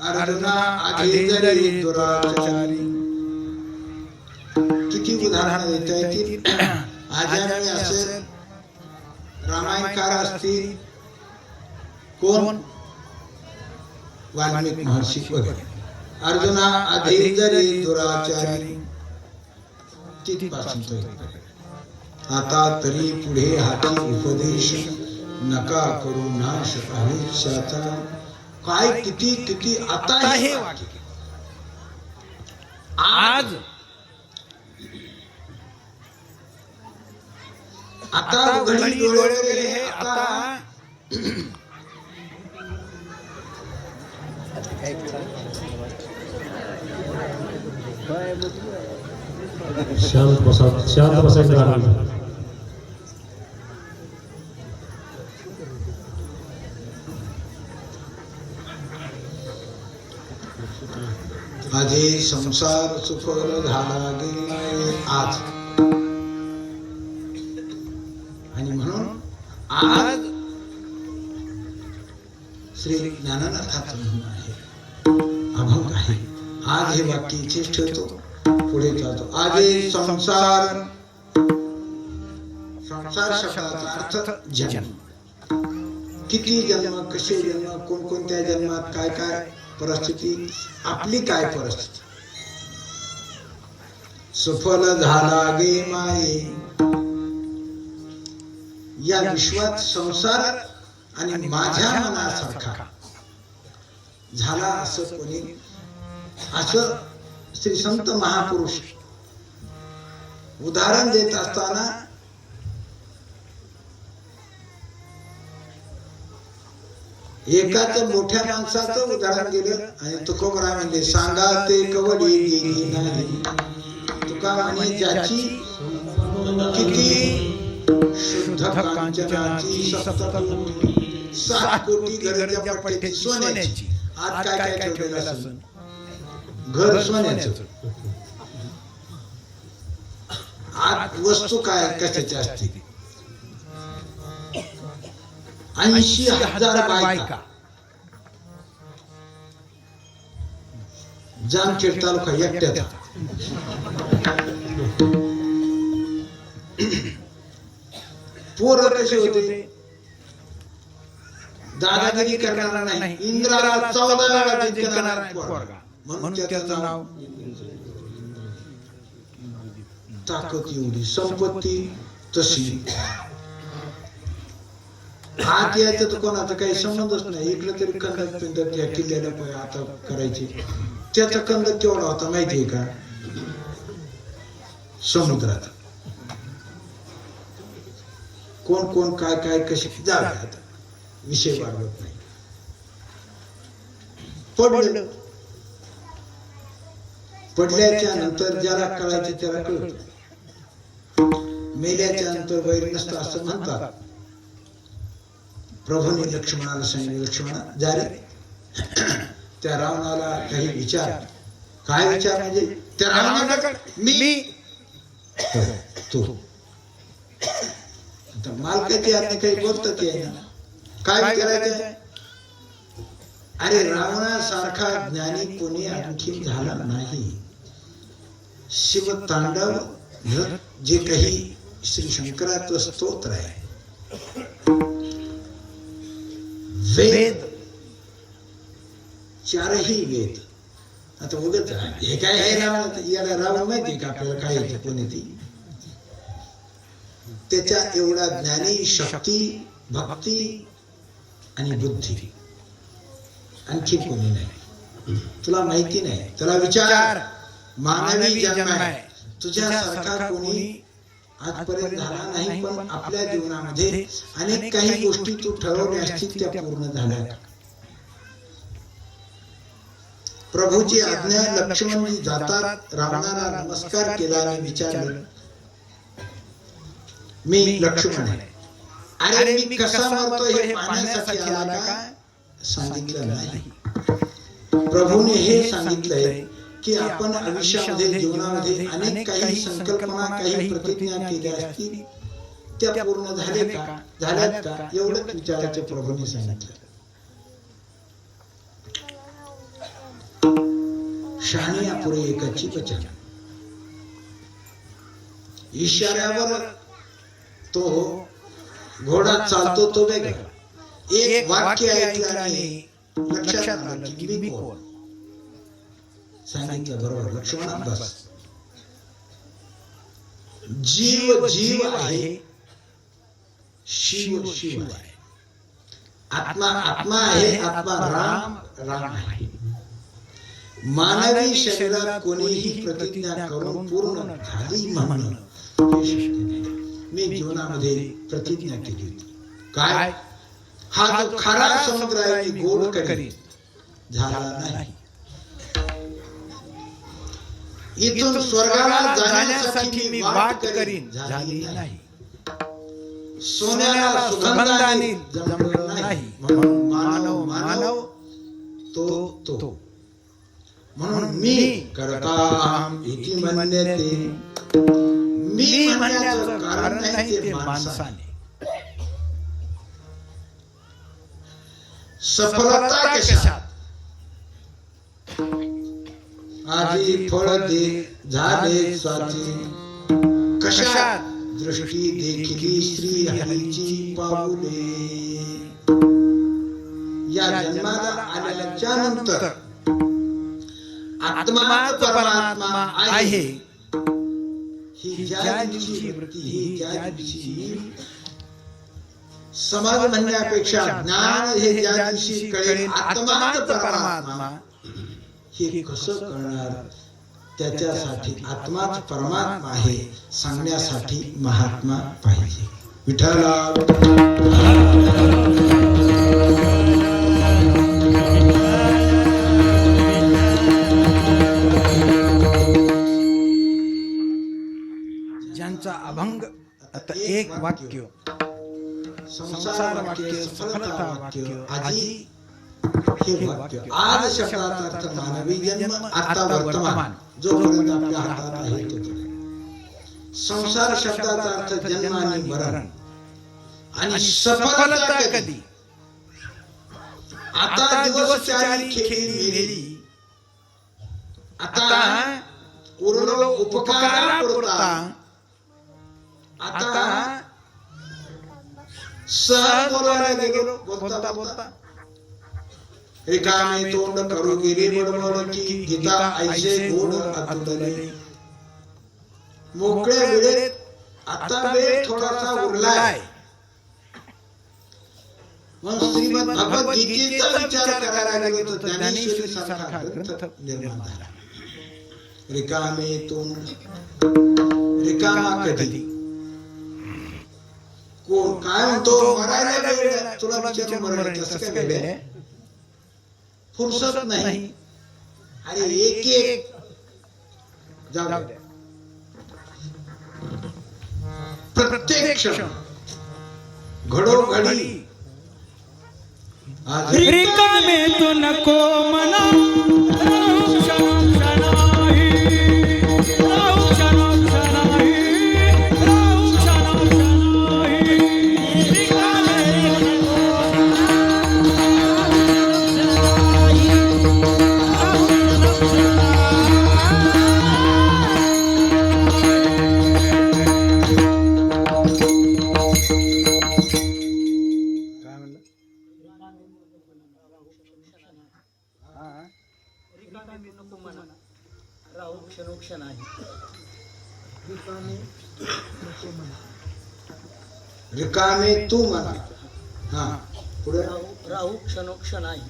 अर्जुना आधी जरी दुराचारी. किती उदाहरणं देता येतील. आजामी असेल, रामायणकार असतील, कोण वाल्मिक महर्षी वगैरे. अर्जुना आधी जरी दुराचारी तिथपासून आता तरी पुढे हाती उपदेश नका करू नाश आयुष्याचा. काय किती किती आता हे वाक्य आज आता घडी डोळे वगैरे हे आता शांत बसायचं आनंद. माझे संसार सुफल झाला गेलाय आज. आणि म्हणून आज श्री ज्ञाननाथाचं म्हणणं आहे, अभंग आहे. आज हे वाक्य इथेच ठेवतो, पुढे जातो. आज संसार शब्दाचा अर्थ जन्म. किती जन्म, कसे जन्म, कोणकोणत्या जन्मात काय काय परिस्थिती, आपली काय परिस्थिती. सफल झाला गे माये. या विश्वात संसार आणि माझ्या मनासारखा झाला असं कोणी, असं श्री संत महापुरुष उदाहरण देत असताना एकाच मोठ्या माणसाचं उदाहरण दिलं आणि तुकोबरा म्हणले सांगा ते कवडी गेली नाही. तुका म्हणे ज्याची किती शुद्ध कांचनाची 7 कोटी गरजा पट्टी सोन्याची. आज काय काय ठेवलेलं असून घर सोन्याचं. आज वस्तू काय कशाची असते. 80,000 बायका जामखेड तालुका एकट्याचा. पोरं कसे होते. दादागिरी करणारा नाही. इंद्राला 14 वेळा जिंकणारा पोरगा म्हणून त्याचं नाव. ताकद एवढी संपत्ती तशी. आत यायचं तर कोणाचा काही संबंधच नाही. इकडे तरी कंदक पिंदक त्या किल्ल्याला आता करायचे. त्याचा कंदक केवढा होता माहितीये का. समुद्रात कोण कोण काय काय कशी जावे. आता विषय वाढवत नाही. पडल्याच्या नंतर ज्याला कळायचे त्याला कळत. मेल्याच्या नंतर वैर नसतं असं म्हणतात. प्रभूने लक्ष्मणाला सांगितलं लक्ष्मणा जा रे. त्या रावणाला काही विचार. काय विचार म्हणजे त्या रावणाला मी तू मालकाची आज्ञा काही बोलतात ना. काय विचारायचं. अरे रावणासारखा ज्ञानी कोणी आणखी झाला नाही. शिवतांडव जे काही श्री शंकराचं स्तोत्र आहे. वेद 4ही वेद. आता उगत हे काय आहे याला रावण माहिती का आपल्याला काय येते कोणी ती. त्याच्या एवढा ज्ञानी शक्ती भक्ती आणि बुद्धी आणखी कोणी नाही. तुला माहिती नाही. तुला विचार. मानवी जन्म आहे. तुझ्यासारखा कोणी आजपर्यंत झाला नाही. पण आपल्या जीवनामध्ये अनेक काही गोष्टी तू ठरवल्या असतील त्या पूर्ण झाल्या. प्रभूची आज्ञा. लक्ष्मणजी जातात. रावणाला नमस्कार केला आणि विचारलं मी लक्ष्मण आहे. अरे मी कसा मरतो हे पाहण्यासाठी आला का. सांगितलं नाही. प्रभूने हे सांगितलंय की आपण आयुष्यामध्ये जीवनामध्ये अनेक काही संकल्पना काही प्रतिज्ञा केल्या असतील त्या पूर्ण झाल्यात का एवढंच विचारायचं प्रभूने सांगितलं. शहाण्या पुरे एकाची वचन. इशाऱ्यावर तो घोडा चालतो तो वेगळा. एक वाक्य ऐकलं आणि लक्षात आलं की मी कोण. सांगितलं बरोबर लक्ष्मणा बस. जीव जीव आहे. शिव शिव आहे. आत्मा आत्मा आहे. आत्मा राम राम आहे. मानवी शरीरात कोणीही प्रतिज्ञा करून पूर्ण झाली म्हणून मी जीवनामध्ये प्रतिज्ञा केली. काय हा जो खरा समुद्र आहे की गोड करीन झाला नाही. इथून स्वर्गाला जाण्यासाठी मी वाट करीन झाली नाही. सोन्याला सुगंधाने जमलं नाही. म्हणून मानव मानव तो तो. म्हणून मी करताहं इति मन्यते. मी म्हणण्याचं कारण नाही ते माणसाने. सफलता कशात. आधी फळ दे झाले स्वाची. कशात दृष्टी देखली श्री हरीची पाऊले. या जन्माला आल्याच्या नंतर आत्मा परमात्मा आहे ही ज्या दिवशी वृत्ती ही ज्या दिवशी समज म्हणण्यापेक्षा ज्ञान हे ज्या दिवशी कळेल आत्माच परमात्मा हे कसं कळणार. त्याच्यासाठी आत्माच परमात्मा आहे सांगण्यासाठी महात्मा पाहिजे. विठ्ठला वाक्य संसार वाक्य सफलता वाक्य आजी हे वाक्य. आज शब्दाचा अर्थ मानवी जन्म, आता वर्तमान, जोपर्यंत आपल्या हातात आहे तोपर्यंत. संसार शब्दाचा अर्थ जन्म आणि मरण, आणि सफलता कधी. आता दिवस चारी खेळी मेली, आता उरलो उपकारापुरता, आता सहज बोलायला गेलो बोलता बोलता. रिकामे तोंड करू गिरी बडबडची, गीता ऐसे गोड अतुलले. मोकळ्या वेळेत आता वेळ थोडासा उरलाय, मग श्रीमद भगवद्गीतेचा विचार करायला गेलो तर ज्ञानेश्वरी सारखा ग्रंथ निर्माण झाला. रिकामे तोंड रिकामा कधी. कोण काय म्हणतो मरायला वेळ, तुला विचारून मरण कसं काय वेळ आहे? फुरसत नाही. अरे एक एक जाऊ द्या. प्रत्येक क्षण घडोघडी रिकामे तू नको मना, राहू क्षणोक्षणाही, राहू क्षणोक्षणाही, राहू क्षणोक्षणाही. रिकामे काय म्हणलं? रिकामे तू म्हणा. हा पुढे राहू क्षणोक्षण आहे.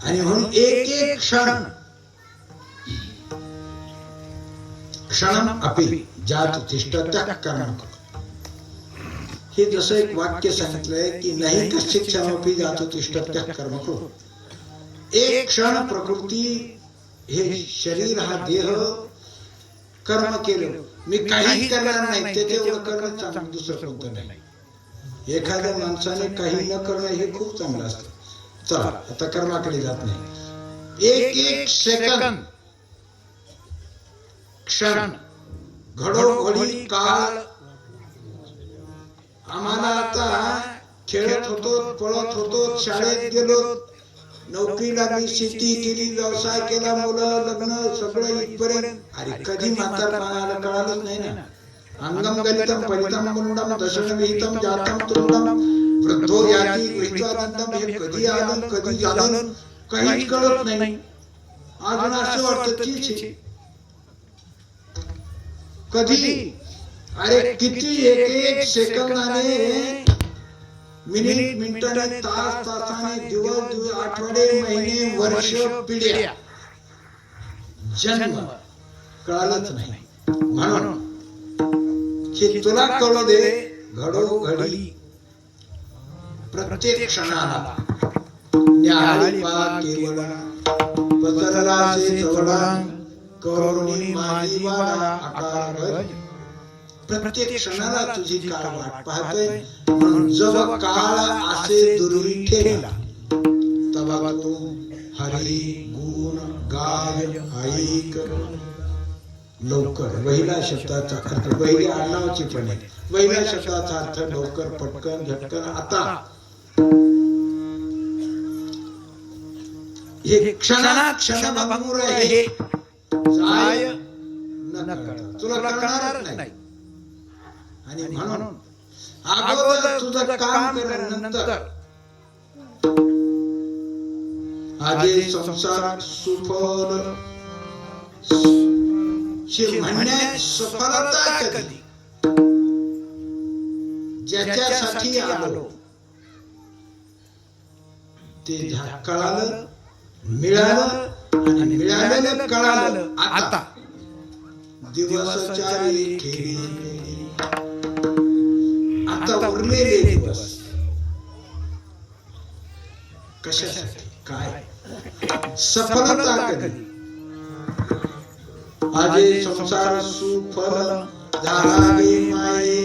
आणि म्हणून एक एक क्षण क्षणम अपि जात तिष्ठत्या कर्म. हे जसं एक वाक्य सांगितलंय की नाही कश्चित क्षणमपि जातो तिष्ठत्या कर्म. एक क्षण प्रकृती हे शरीर हा देह कर्म केलं, मी काही करणार नाही, त्याचे कर्म चांगलं दुसरं कोणतं नाही. एखाद्या माणसाने काही न करणं हे खूप चांगलं असतं. चला आता कर्माकडे जात नाही. एक एक सेकंद क्षण घडोघडी काळ. आम्हाला आता खेळत होतो, पळत होतो, शाळेत गेलो, नोकरी लागली, शेती केली, व्यवसाय केला, मुलं लग्न सगळं इथपर्यंत. अरे कधी म्हातारपणाला कळालंच नाही ना. अंगम गलितम परितम मुंडम दशम विहितम जातम तुंडम वृद्धो याती गृहीत्वानंदम. हे कधी आलं कधी झालं काहीच कळत नाही. अजून असं वाटतं की कधी. अरे किती एक एक सेकंदाने, मिनिट मिनिटाने, तास तासाने, दिवस आठवडे, महिने, वर्ष, पिढ्या, जन्म कळालंच नाही. म्हणून हे तुला कळू दे घडोघडी प्रत्येक क्षणाला. न्याहाळी पा केवळा पसरलासे चवळा, करुणी माझी वाला आकार. प्रत्येक क्षणाला तुझी काळ वाट पाहतोय. म्हणून जव काळ असे दुरी ठेला, तवा तू हरी गुण गाय ऐक लवकर. वहिला शब्दाचा अर्थ वहिली आडनावाची पण आहे. वहिला शब्दाचा अर्थ लवकर, पटकन, झटकन. आता हे क्षणात क्षण भंगुर आहे. जाय न कळत, तुला कळणार नाही. आणि म्हणून अगोदर तुझं काम कर, नंतर आजे संसार सुफल. म्हणण्यात सफलता कधी. ज्याच्यासाठी आलो ते कळालं, मिळालं, आणि मिळालेलं कळालं. आता दिवसाचारी खेळी, आता उरलेले दिवस कशासाठी काय. सफलता कधी. आजे संसार सुफल झाला गे माये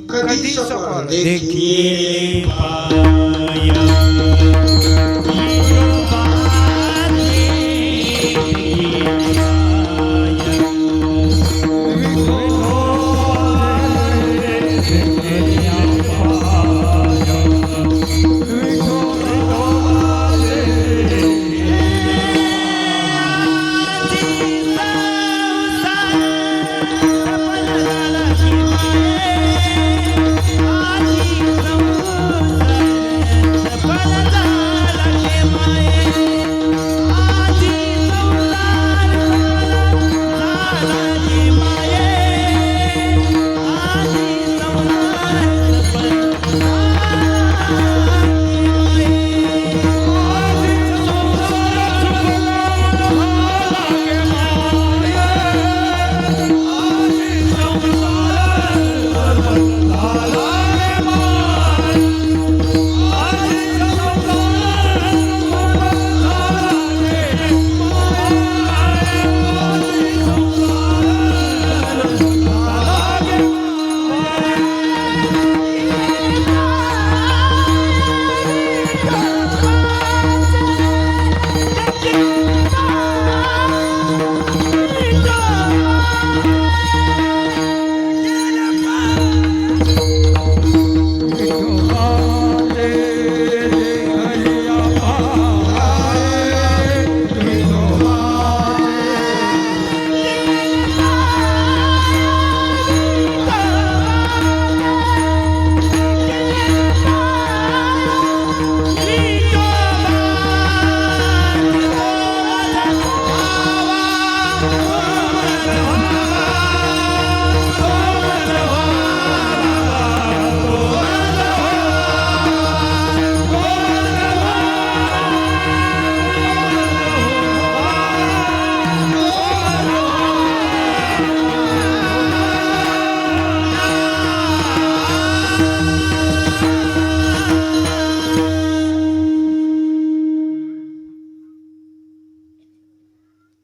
कधी सफळ देखी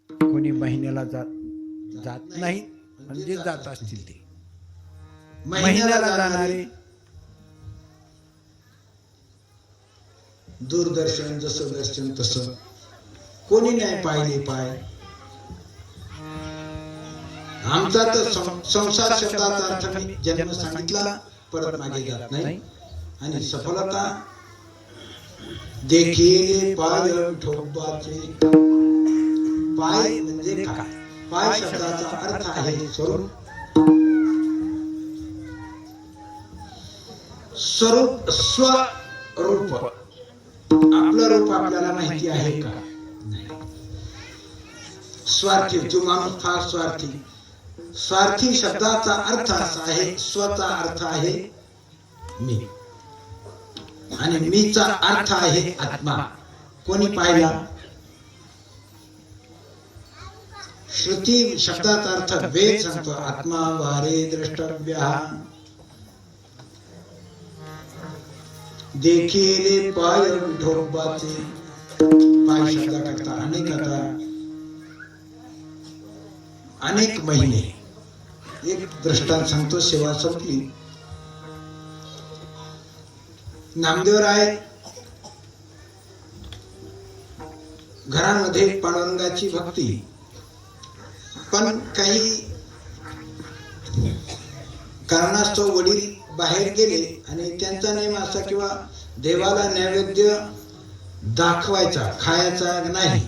कोणी महिन्याला जात नाही म्हणजे जात असतील ते महिन्याला जाणारे दूरदर्शन जसं दर्शन तसं कोणी नाही पाहिले पाय आमचा तर संसार शब्दाचा अर्थ मी जन्म सांगितला परत मागे जात नाही आणि सफलता देखील पाय ठोकबाचे पाय म्हणजे काय पाय शब्दाचा अर्थ आहे स्वरूप स्वरूप स्वरूप आपलं रूप आपल्याला माहिती आहे का स्वार्थी जो माणूस फार स्वार्थी शब्दाचा अर्थ असा आहे स्वचा अर्थ आहे मी आणि मीचा अर्थ आहे आत्मा कोणी पाहिला श्रुती शब्दाचा अर्थ वेद सांगतो आत्मा वारे द्रष्टव्य देखील पाय ढोबाचे पाय शब्दाकरता अनेक महिने एक दृष्टांत सांगतो सेवा संपली नामदेव राय घरामध्ये पांडुरंगाची भक्ती पण काही कारणास्तव वडील बाहेर गेले आणि त्यांचा नेम असा किंवा देवाला नैवेद्य दाखवायचा खायचा नाही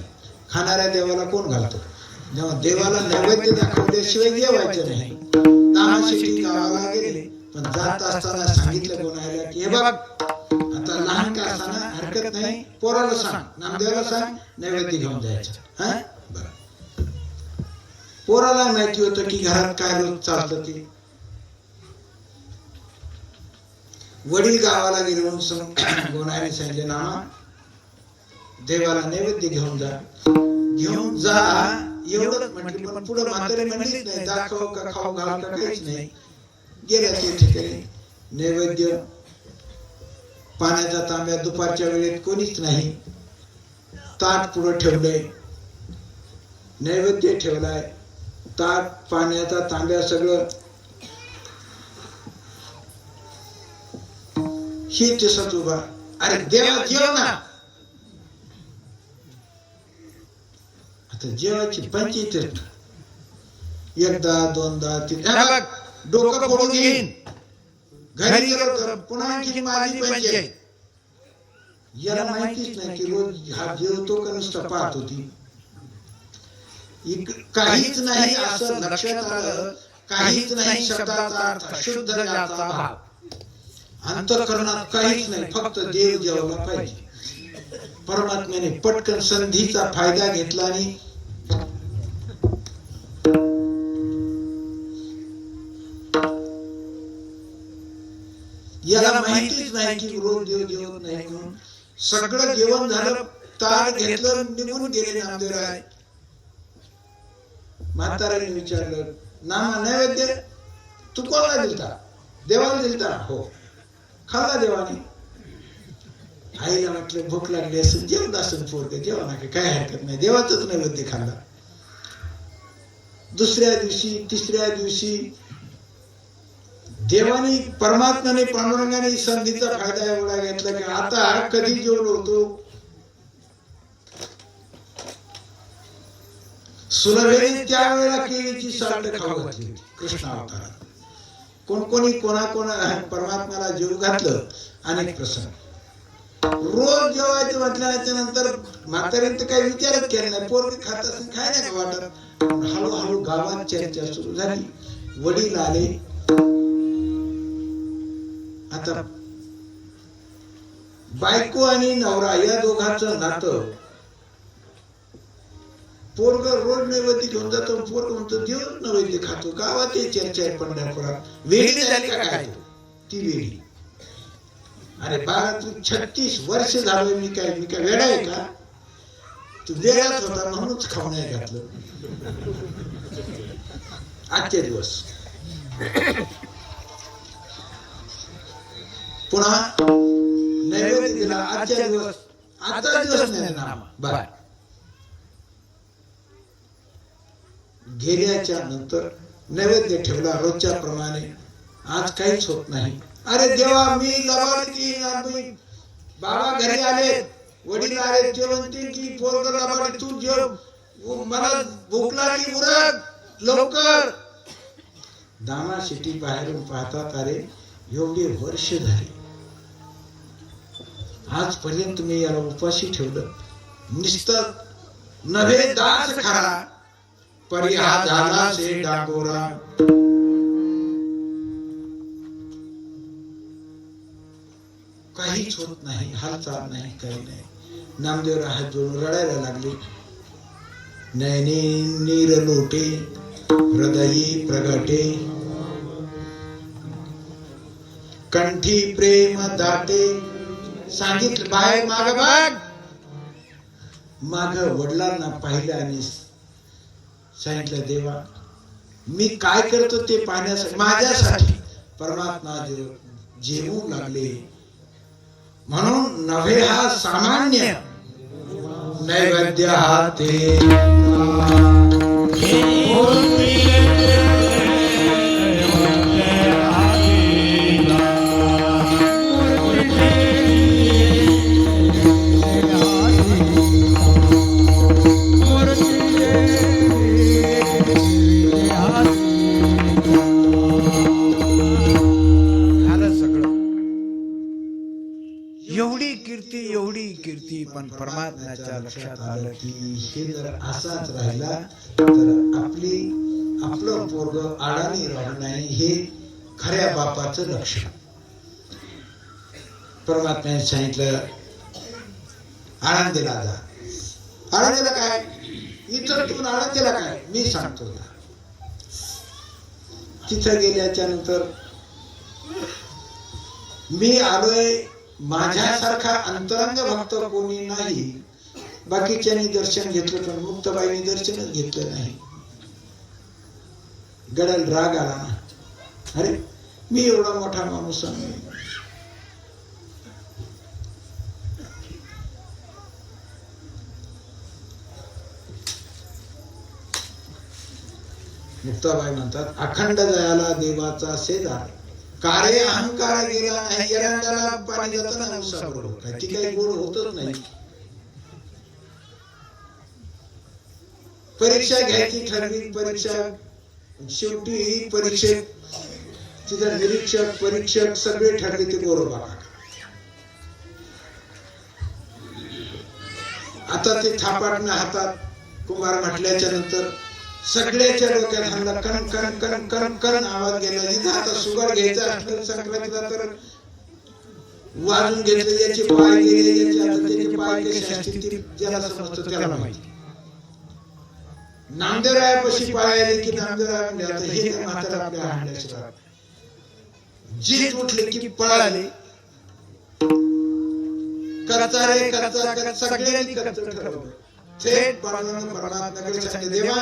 खाणाऱ्या देवाला कोण घालतो जेव्हा देवाला नैवेद्य दाखवल्याशिवाय जेवायचं नाही नामाशेठी गावाला गेले पण जात असताना सांगितलं कोणाला की हे बघ आता लहान का असताना हरकत नाही पोराला सांग नामदेवाला सांग नैवेद्य घेऊन जायचं हा बरं पोराला माहिती होतं की घरात काय रोज चालतं ते वडील गावाला गेले म्हणून गोनारी सांगितले नामा देवाला नैवेद्य घेऊन जा एवढंच म्हटलं पण पुढे म्हातारी म्हणलीच नाही दाखव का खाऊ घाल का काहीच नाही गेल्या ते ठिकाणी नैवेद्य पाण्याचा तांब्या दुपारच्या वेळेत कोणीच नाही ताट पुढे ठेवलंय नैवेद्य ठेवलाय ताट पाण्याचा तांब्या सगळं ही दिसत उभा. अरे देवा जेव ना. आता जेवायची पंचायत एकदा दोनदा तीनदा डोकं फोडून घेईन. घरी गेलो तर पुन्हा आणखी माझी पंचायत. याला माहितीच नाही की रोज हा जेवतो का नुसतं पाहत होती. काहीच नाही असं लक्षात आलं. काहीच नाही शब्दाचा अर्थ शुद्ध ज्याचा भाव. अंतःकरणात काहीच नाही, फक्त देव जेवला पाहिजे. परमात्म्याने पटकन संधीचा फायदा घेतला आणि याला माहितीच नाही की रोज देव जेवत नाही म्हणून सगळं जेवण झालं. ताट घेतलं, निघून गेले नामदेवराय. म्हाताऱ्याने विचारलं, नामा नैवेद्य तू कोणाला दिलता? देवाला दिलता. हो. खाल्ला देवाने. आईला म्हटलं भूक लागली असेल, जेवत असेल पोरगं, जेवा ना काय हरकत नाही. देवाचंच नैवेद्य खाल्ला. दुसऱ्या दिवशी तिसऱ्या दिवशी देवाने परमात्म्याने पांडुरंगाने संधीचा फायदा एवढा घेतला की आता कधी जेवलो होतो सुलभेने त्यावेळेला केळीची साल्ट खाऊ घातली कृष्ण अवतारात. कोणी कोणा परमात्म्याला जेव घातलं. अनेक प्रसंग. रोज जेवायचं म्हटल्याच्या नंतर म्हाताऱ्याने काही विचारच केला नाही. पोरगे खात असेल काय नाही वाटत. हळूहळू गावात चर्चा सुरू झाली. वडील आले. आता बायको आणि नवरा या दोघांचं नातं. पोरग रोज नैवेद्य घेऊन जातो. पोरग म्हणतो देव नैवेद्य खातो. गावात चर्चा आहे पंढरपुरात. वेळी झाली का काय? ती वेळी. अरे बाळा तू 36 वर्ष झालोय. मी काय वेडा आहे का? तू वेळाच होता म्हणूनच खाऊ नाही घातलं. आजचे दिवस पुन्हा नैवेद्य दिला. आजच्या दिवस आजचा दिवस नाही नामा. बाय गेल्याच्या नंतर नैवेद्य ठेवला रोजच्या प्रमाणे. आज काहीच होत नाही. अरे देवा मी लबाडी बाबा घरी आले, वडील आले, ते म्हणते की पोरग लबाडी तू जेव, मला भूक लागली, उरक लवकर. दामा शेटी बाहेरून पाहतात. अरे एवढे वर्ष झाले आजपर्यंत मी याला उपाशी ठेवलं. नुसतं नव्हे दास खरा परी हा झाला से डाकोरा. काहीच होत नाही, हालचाल नाही, काही नाही. नामदेवराव हात जोडून रडायला लागले. नयने नीर लोटे हृदयी प्रगटे, कंठी प्रेम दाटे. सांगितलं बाहेर माग बघ. माग वडिलांना पाहिलं आणि सांगितलं देवा मी काय करतो ते पाहण्यासाठी माझ्यासाठी परमात्मा जेवू लागले. म्हणून नव्हे हा सामान्य नैवेद्य हाते. एवढी कीर्ती पण परमात्म्याच्या लक्षात आलं की हे जर असाच राहिला तर आपलं पोरग आडाणी राहू नाही. हे खऱ्या बापाचं लक्षण. परमात्म्याने सांगितलं आनंदीला जा. आनंदीला काय इथं तू आनंदीला काय मी सांगतो. तिथं गेल्याच्या नंतर मी आलोय. माझ्यासारखा अंतरंग भक्त कोणी नाही. बाकीच्यांनी दर्शन घेतलं पण मुक्ताबाईंनी दर्शनच घेतलं नाही. गडाला राग आला ना. अरे मी एवढा मोठा माणूस आहे. मुक्ताबाई म्हणतात अखंड दयाला देवाचा शेजार कार्य अहंकार गेला नाही एरंडाला पाणी जाताना उसाबरोबर ती काही गोड होतच नाही. परीक्षा घ्यायची ठरली. परीक्षा शेवटी परीक्षेत तिथं निरीक्षक परीक्षक सगळे ठरले ते गोरोबा. आता ते थापाटणं हातात कुंभार म्हटल्याच्या नंतर सगळ्याच्या डोक्यात हल्ला कण कण कण कण कण आवाज गेला. जिथं आता सुगार घ्यायचा असलं संक्रांतीला तर वाजून घेतले याचे पाय गेले याचे आता त्याचे पाय कसे असतील ते ज्याला समजतं त्याला माहिती. नामदेवरायापाशी पाय आले की नामदेवराय म्हणले आता हे काय म्हातारा आपल्या हाणल्याच्या जीत उठले की पळाले. कच्चा रे कच्चा कच्चा सगळ्यांनी कच्चं ठरवलं. थेट परमात्म्याकडे सांगितलं देवा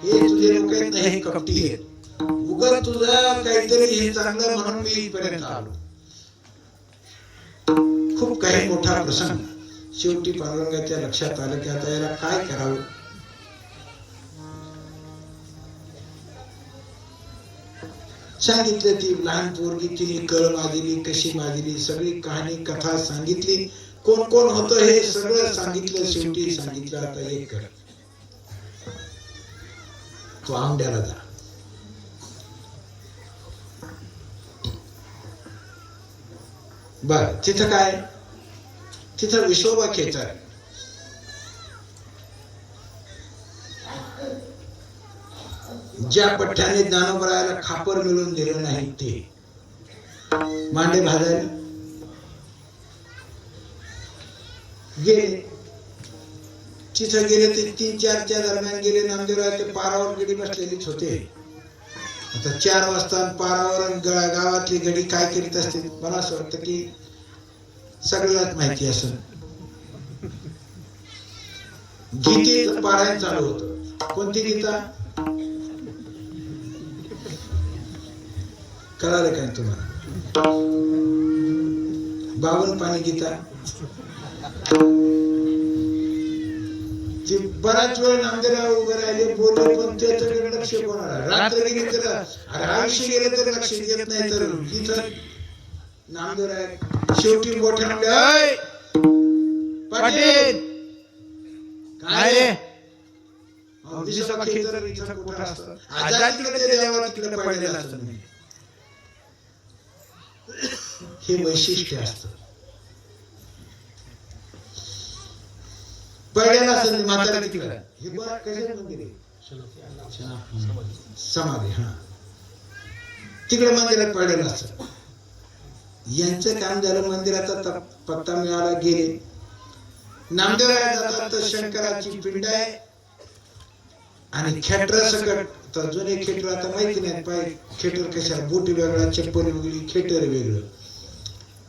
हे तुझे लोक आहेत ना हे कपटी आहेत उगाच तुझं काहीतरी हे चांगलं म्हणून मी इथपर्यंत आलो. खूप काही मोठा प्रसंग. शेवटी पांडुरंगाच्या लक्षात आलं की आता याला काय करावं. सांगितलं ती लहान पोरगी तिने कळ मागितली कशी मागितली सगळी कहाणी कथा सांगितली. कोण कोण होतं हे सगळं सांगितलं. शेवटी सांगितलं आता एक कर तो आंब्याला जा. बर तिथं काय तिथं विसोबा खेचा ज्या पठ्ठ्याने ज्ञानोबरायाला खापर मिळून दिलं नाही ते मांडे भाजायला गेले. तिथं गेले ते 3-4च्या दरम्यान गेले. नामदेवराय ते पारावर गडी बसलेलीच होते. आता 4 वाजता पारावर गावातली गडी काय करीत असते मला असं वाटतं की सगळ्यात माहिती असेल. गीतेचं पारायण चालू होतं. कोणती गीता कळालं काय तुम्हाला? 52 पाणी गीता. बराच वेळ नामदेवराव उभे राहिले बोलले पण त्याच्याकडे लक्ष कोणाला. रात्र गेली तर आयुष्य गेले तर लक्ष देत नाही. तर इथं नामदेवराव शेवटी मोठ्या म्हणले पाटील काय रे विसोबा खेचर इथं कुठं असतं आजाद तिकडे देवाला तिकडे पडलेलं असतं. हे वैशिष्ट्य असतं. पडलेला असेल म्हातारा तिकडे हे बघ कशात मंदिर आहे समाधी. हा तिकडे मंदिरात पडलेलं असतं. यांचं काम झालं मंदिराचा पत्ता मिळाला गेले. नामदेवराय जातात तर शंकराची पिंड आहे आणि खेटर सकट तर जुने खेटर आता माहिती नाही पाय खेटर कशा बोटी वेगळा चप्पल वेगळी खेटर वेगळं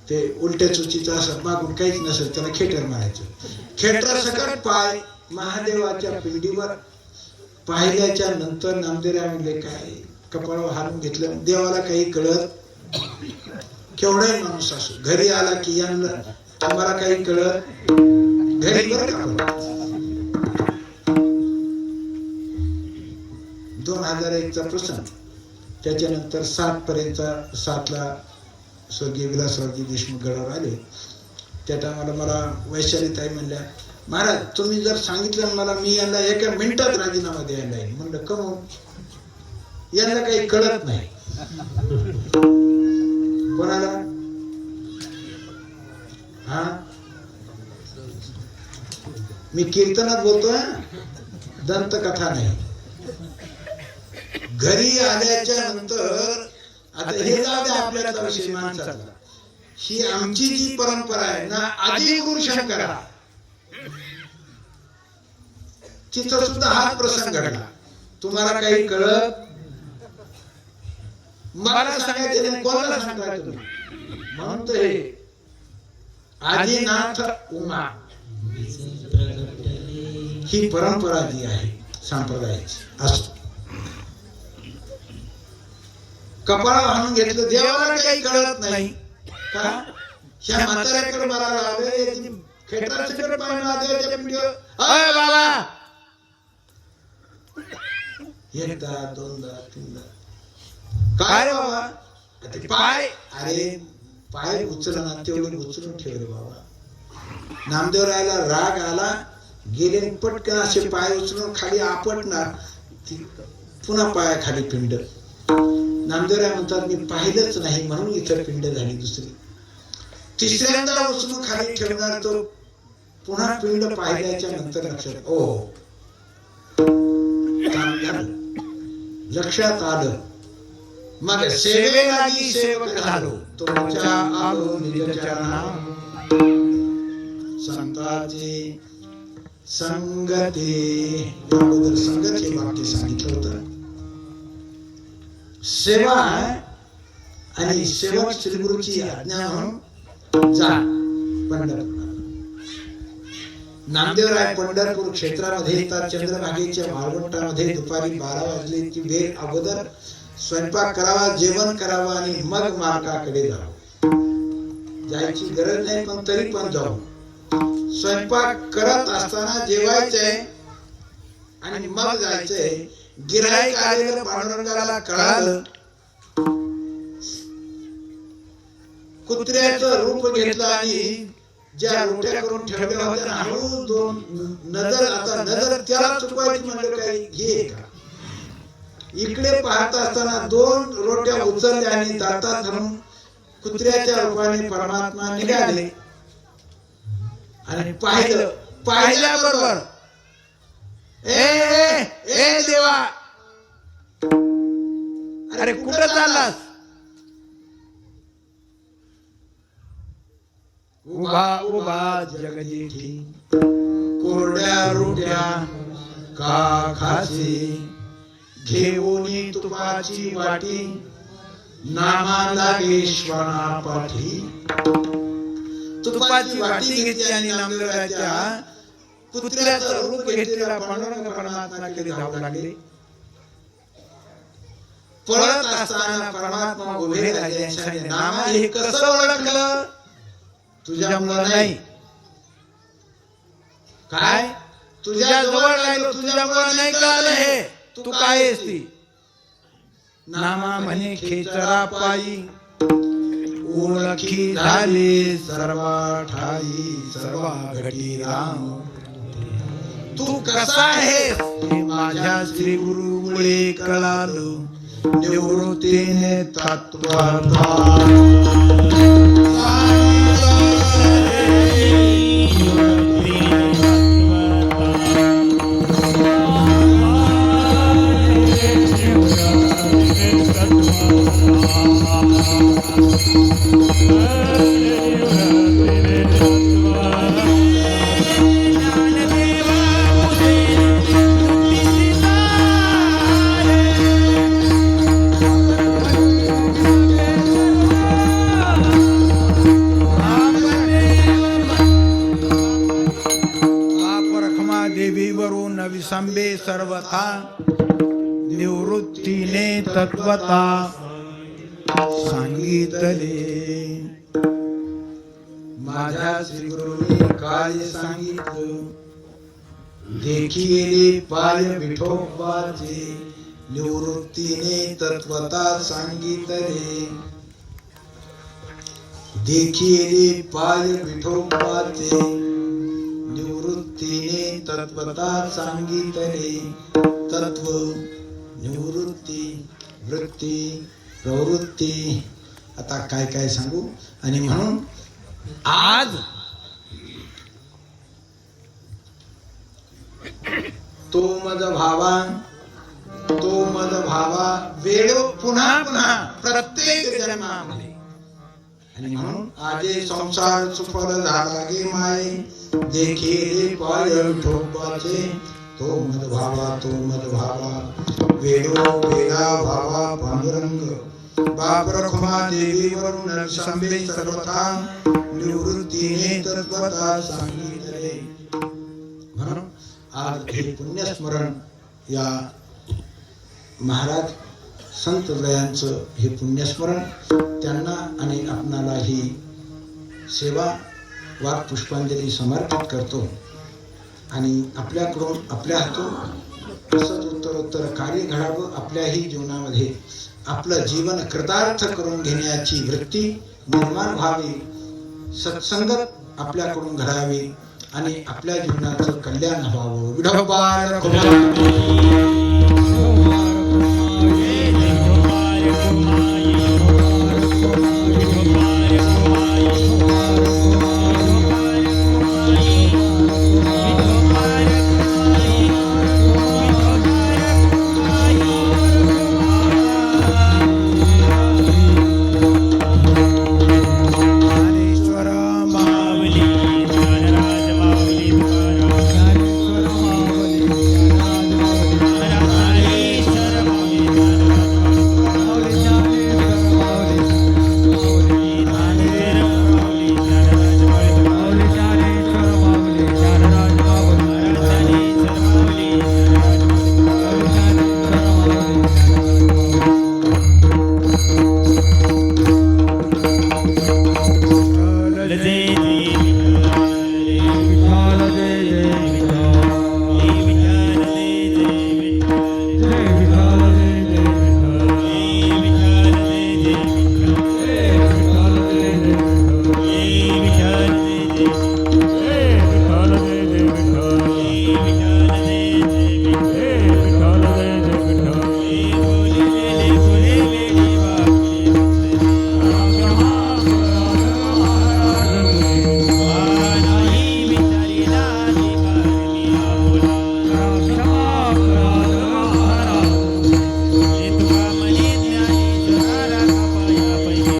ते उलट्या चुचीचं असं मागून काहीच नसेल त्याला खेटर म्हणायचं. खेटर सकट पाय महादेवाच्या पिंडीवर पाहिल्याच्या नंतर नामदेवराय म्हणले काय कपाळावर हालून घेतलं. देवाला काही कळत केवढाही माणूस असो घरी आला की यांना तुम्हाला काही कळत घरी बरं का. 2001चा प्रसंग. त्याच्यानंतर 7ला स्वर्गीय विलासरावजी देशमुख गडावर आले. त्या टायमाला मला वैशालीताई म्हणल्या महाराज तुम्ही जर सांगितलं मला मी यांना एका मिनिटात राजीनामा द्यायला येईल. म्हणलं कमून यांना काही कळत नाही. कोणाला हा मी कीर्तनात बोलतोय दंतकथा नाही. घरी आल्याच्या नंतर आता हे जाऊ द्या आपल्याचा विषय माणसाचा. ही आमची जी परंपरा आहे ना आदी गुरु शंकरा तिथं सुद्धा हा प्रसंग घडला. तुम्हाला काही कळत मला सांगायचं नाही कोणाला सांगाय तुम्ही म्हणून तर हे आदिनाथ उमा ही परंपरा जी आहे संप्रदायाची असो. कपाळावर हाणून घेतलं देवाला काही कळत नाही का ह्या म्हाताऱ्याकडे मला लावले खेटराचे पाणी महादेवाच्या पिंडीवर अय बाबा एकदा दोनदा तीनदा काय रे बाबा ते पाय अरे पाय उचलना तेवढे उचलून ठेवले बाबा नामदेवरायला राग आला गेले पटकन असे पाय उचलून खाली आपटणार पुन्हा पाया खाली पिंड नामदेवराय म्हणतात मी पाहिलंच नाही म्हणून इथं पिंड झाली दुसरी तिसऱ्यांदा उचलून खाली ठेवणार तो पुन्हा पिंड पाहिल्याच्या नंतर लक्षात ओ लक्षात आलं मग सेवेलागी सेवक झालो तुमच्या आलो निज चरणा संताचे संगती अगोदर संगत हे वाक्य सांगितलं होतं सेवा आणि सेवक श्री गुरुची आज्ञा म्हणून जा पंढरपूर नामदेवराय पंढरपूर क्षेत्रामध्ये येतात चंद्रभागेच्या वाळवंटामध्ये दुपारी 12 वाजले की वेळ अगोदर स्वयंपाक करावा जेवण करावा आणि मग मार्गाकडे जावं जायची गरज नाही पण तरी पण जाऊ स्वयंपाक करत असताना जेवायचंय आणि मग जायचंय गिऱ्हाईक आलेलं पांडुरंगाला कळालं कुत्र्याचं रूप घेतलं आणि ज्या रोट्या करून ठेवल्या होत्या ना हळू दोन नजर आता नजर त्याला चुकवायची म्हणजे काही घे का इकडे पाहत असताना 2 रोट्या उचलल्या आणि दातात धरून कुत्र्याच्या रूपाने परमात्मा निघाले आणि पाहिल्याबरोबर ए देवा अरे कुठं चाललास उभा उभा जगजेठी कोरड्या रोट्या का खासी घेऊन तुपाची वाटी नामाला ईश्वरा पाठी तुपाची वाटी घेतली आणि नामदेवरायाच्या पुत्र्याचं रूप घेतलेला पांडुरंग परमात्माकडे धावू लागले पळत असताना परमात्मा उभे राहिले आणि सांगितले नामा हे कसं ओळखलं तुझ्यामुळे नाही काय तुझ्या जवळ राहिलो तुझ्यामुळे नाही कळलं हे तू काय आहेस ती नामा म्हणे खेचरा पायी ओळखी झाले सर्वा ठाई सर्वा घटी राम तू कसा आहेस हे माझ्या श्री गुरुमुळे कळालं निवृत्तीने तत्वता संबे सर्वथा निवृत्तीने तत्वता सांगितले माझ्या श्री गुरुने काय सांगितलं देखिले पाय विठोबाचे निवृत्तीने तत्वता सांगितले देखिले पाय विठोबाचे निवृत्तीने तत्वता सांगितले तत्व निवृत्ती वृत्ती प्रवृत्ती आता काय काय सांगू आणि म्हणून आज तो मद भावा वेळो पुन्हा पुन्हा प्रत्येक जन्मामध्ये आणि म्हणून आजे संसार सुफल झाला गे माय देखिले पाय विठोबाचे तो मद भावा वेडो वेडा भावा पांडुरंग बाप रखुमा देवी वरुण संबे सर्वथा निवृत्तीने तत्वता सांगितले म्हणून आज हे पुण्यस्मरण या महाराज संत दयांचं हे पुण्यस्मरण त्यांना आणि आपणाला ही सेवा वाक पुष्पांजली समर्पित करतो आणि आपल्याकडून आपल्या हातून असंच उत्तरोत्तर कार्य घडावं आपल्याही जीवनामध्ये. आपलं जीवन कृतार्थ करून घेण्याची वृत्ती निर्माण व्हावी. सत्संगत आपल्याकडून घडावी आणि आपल्या जीवनाचं कल्याण व्हावं. विठोबा रखुमाई.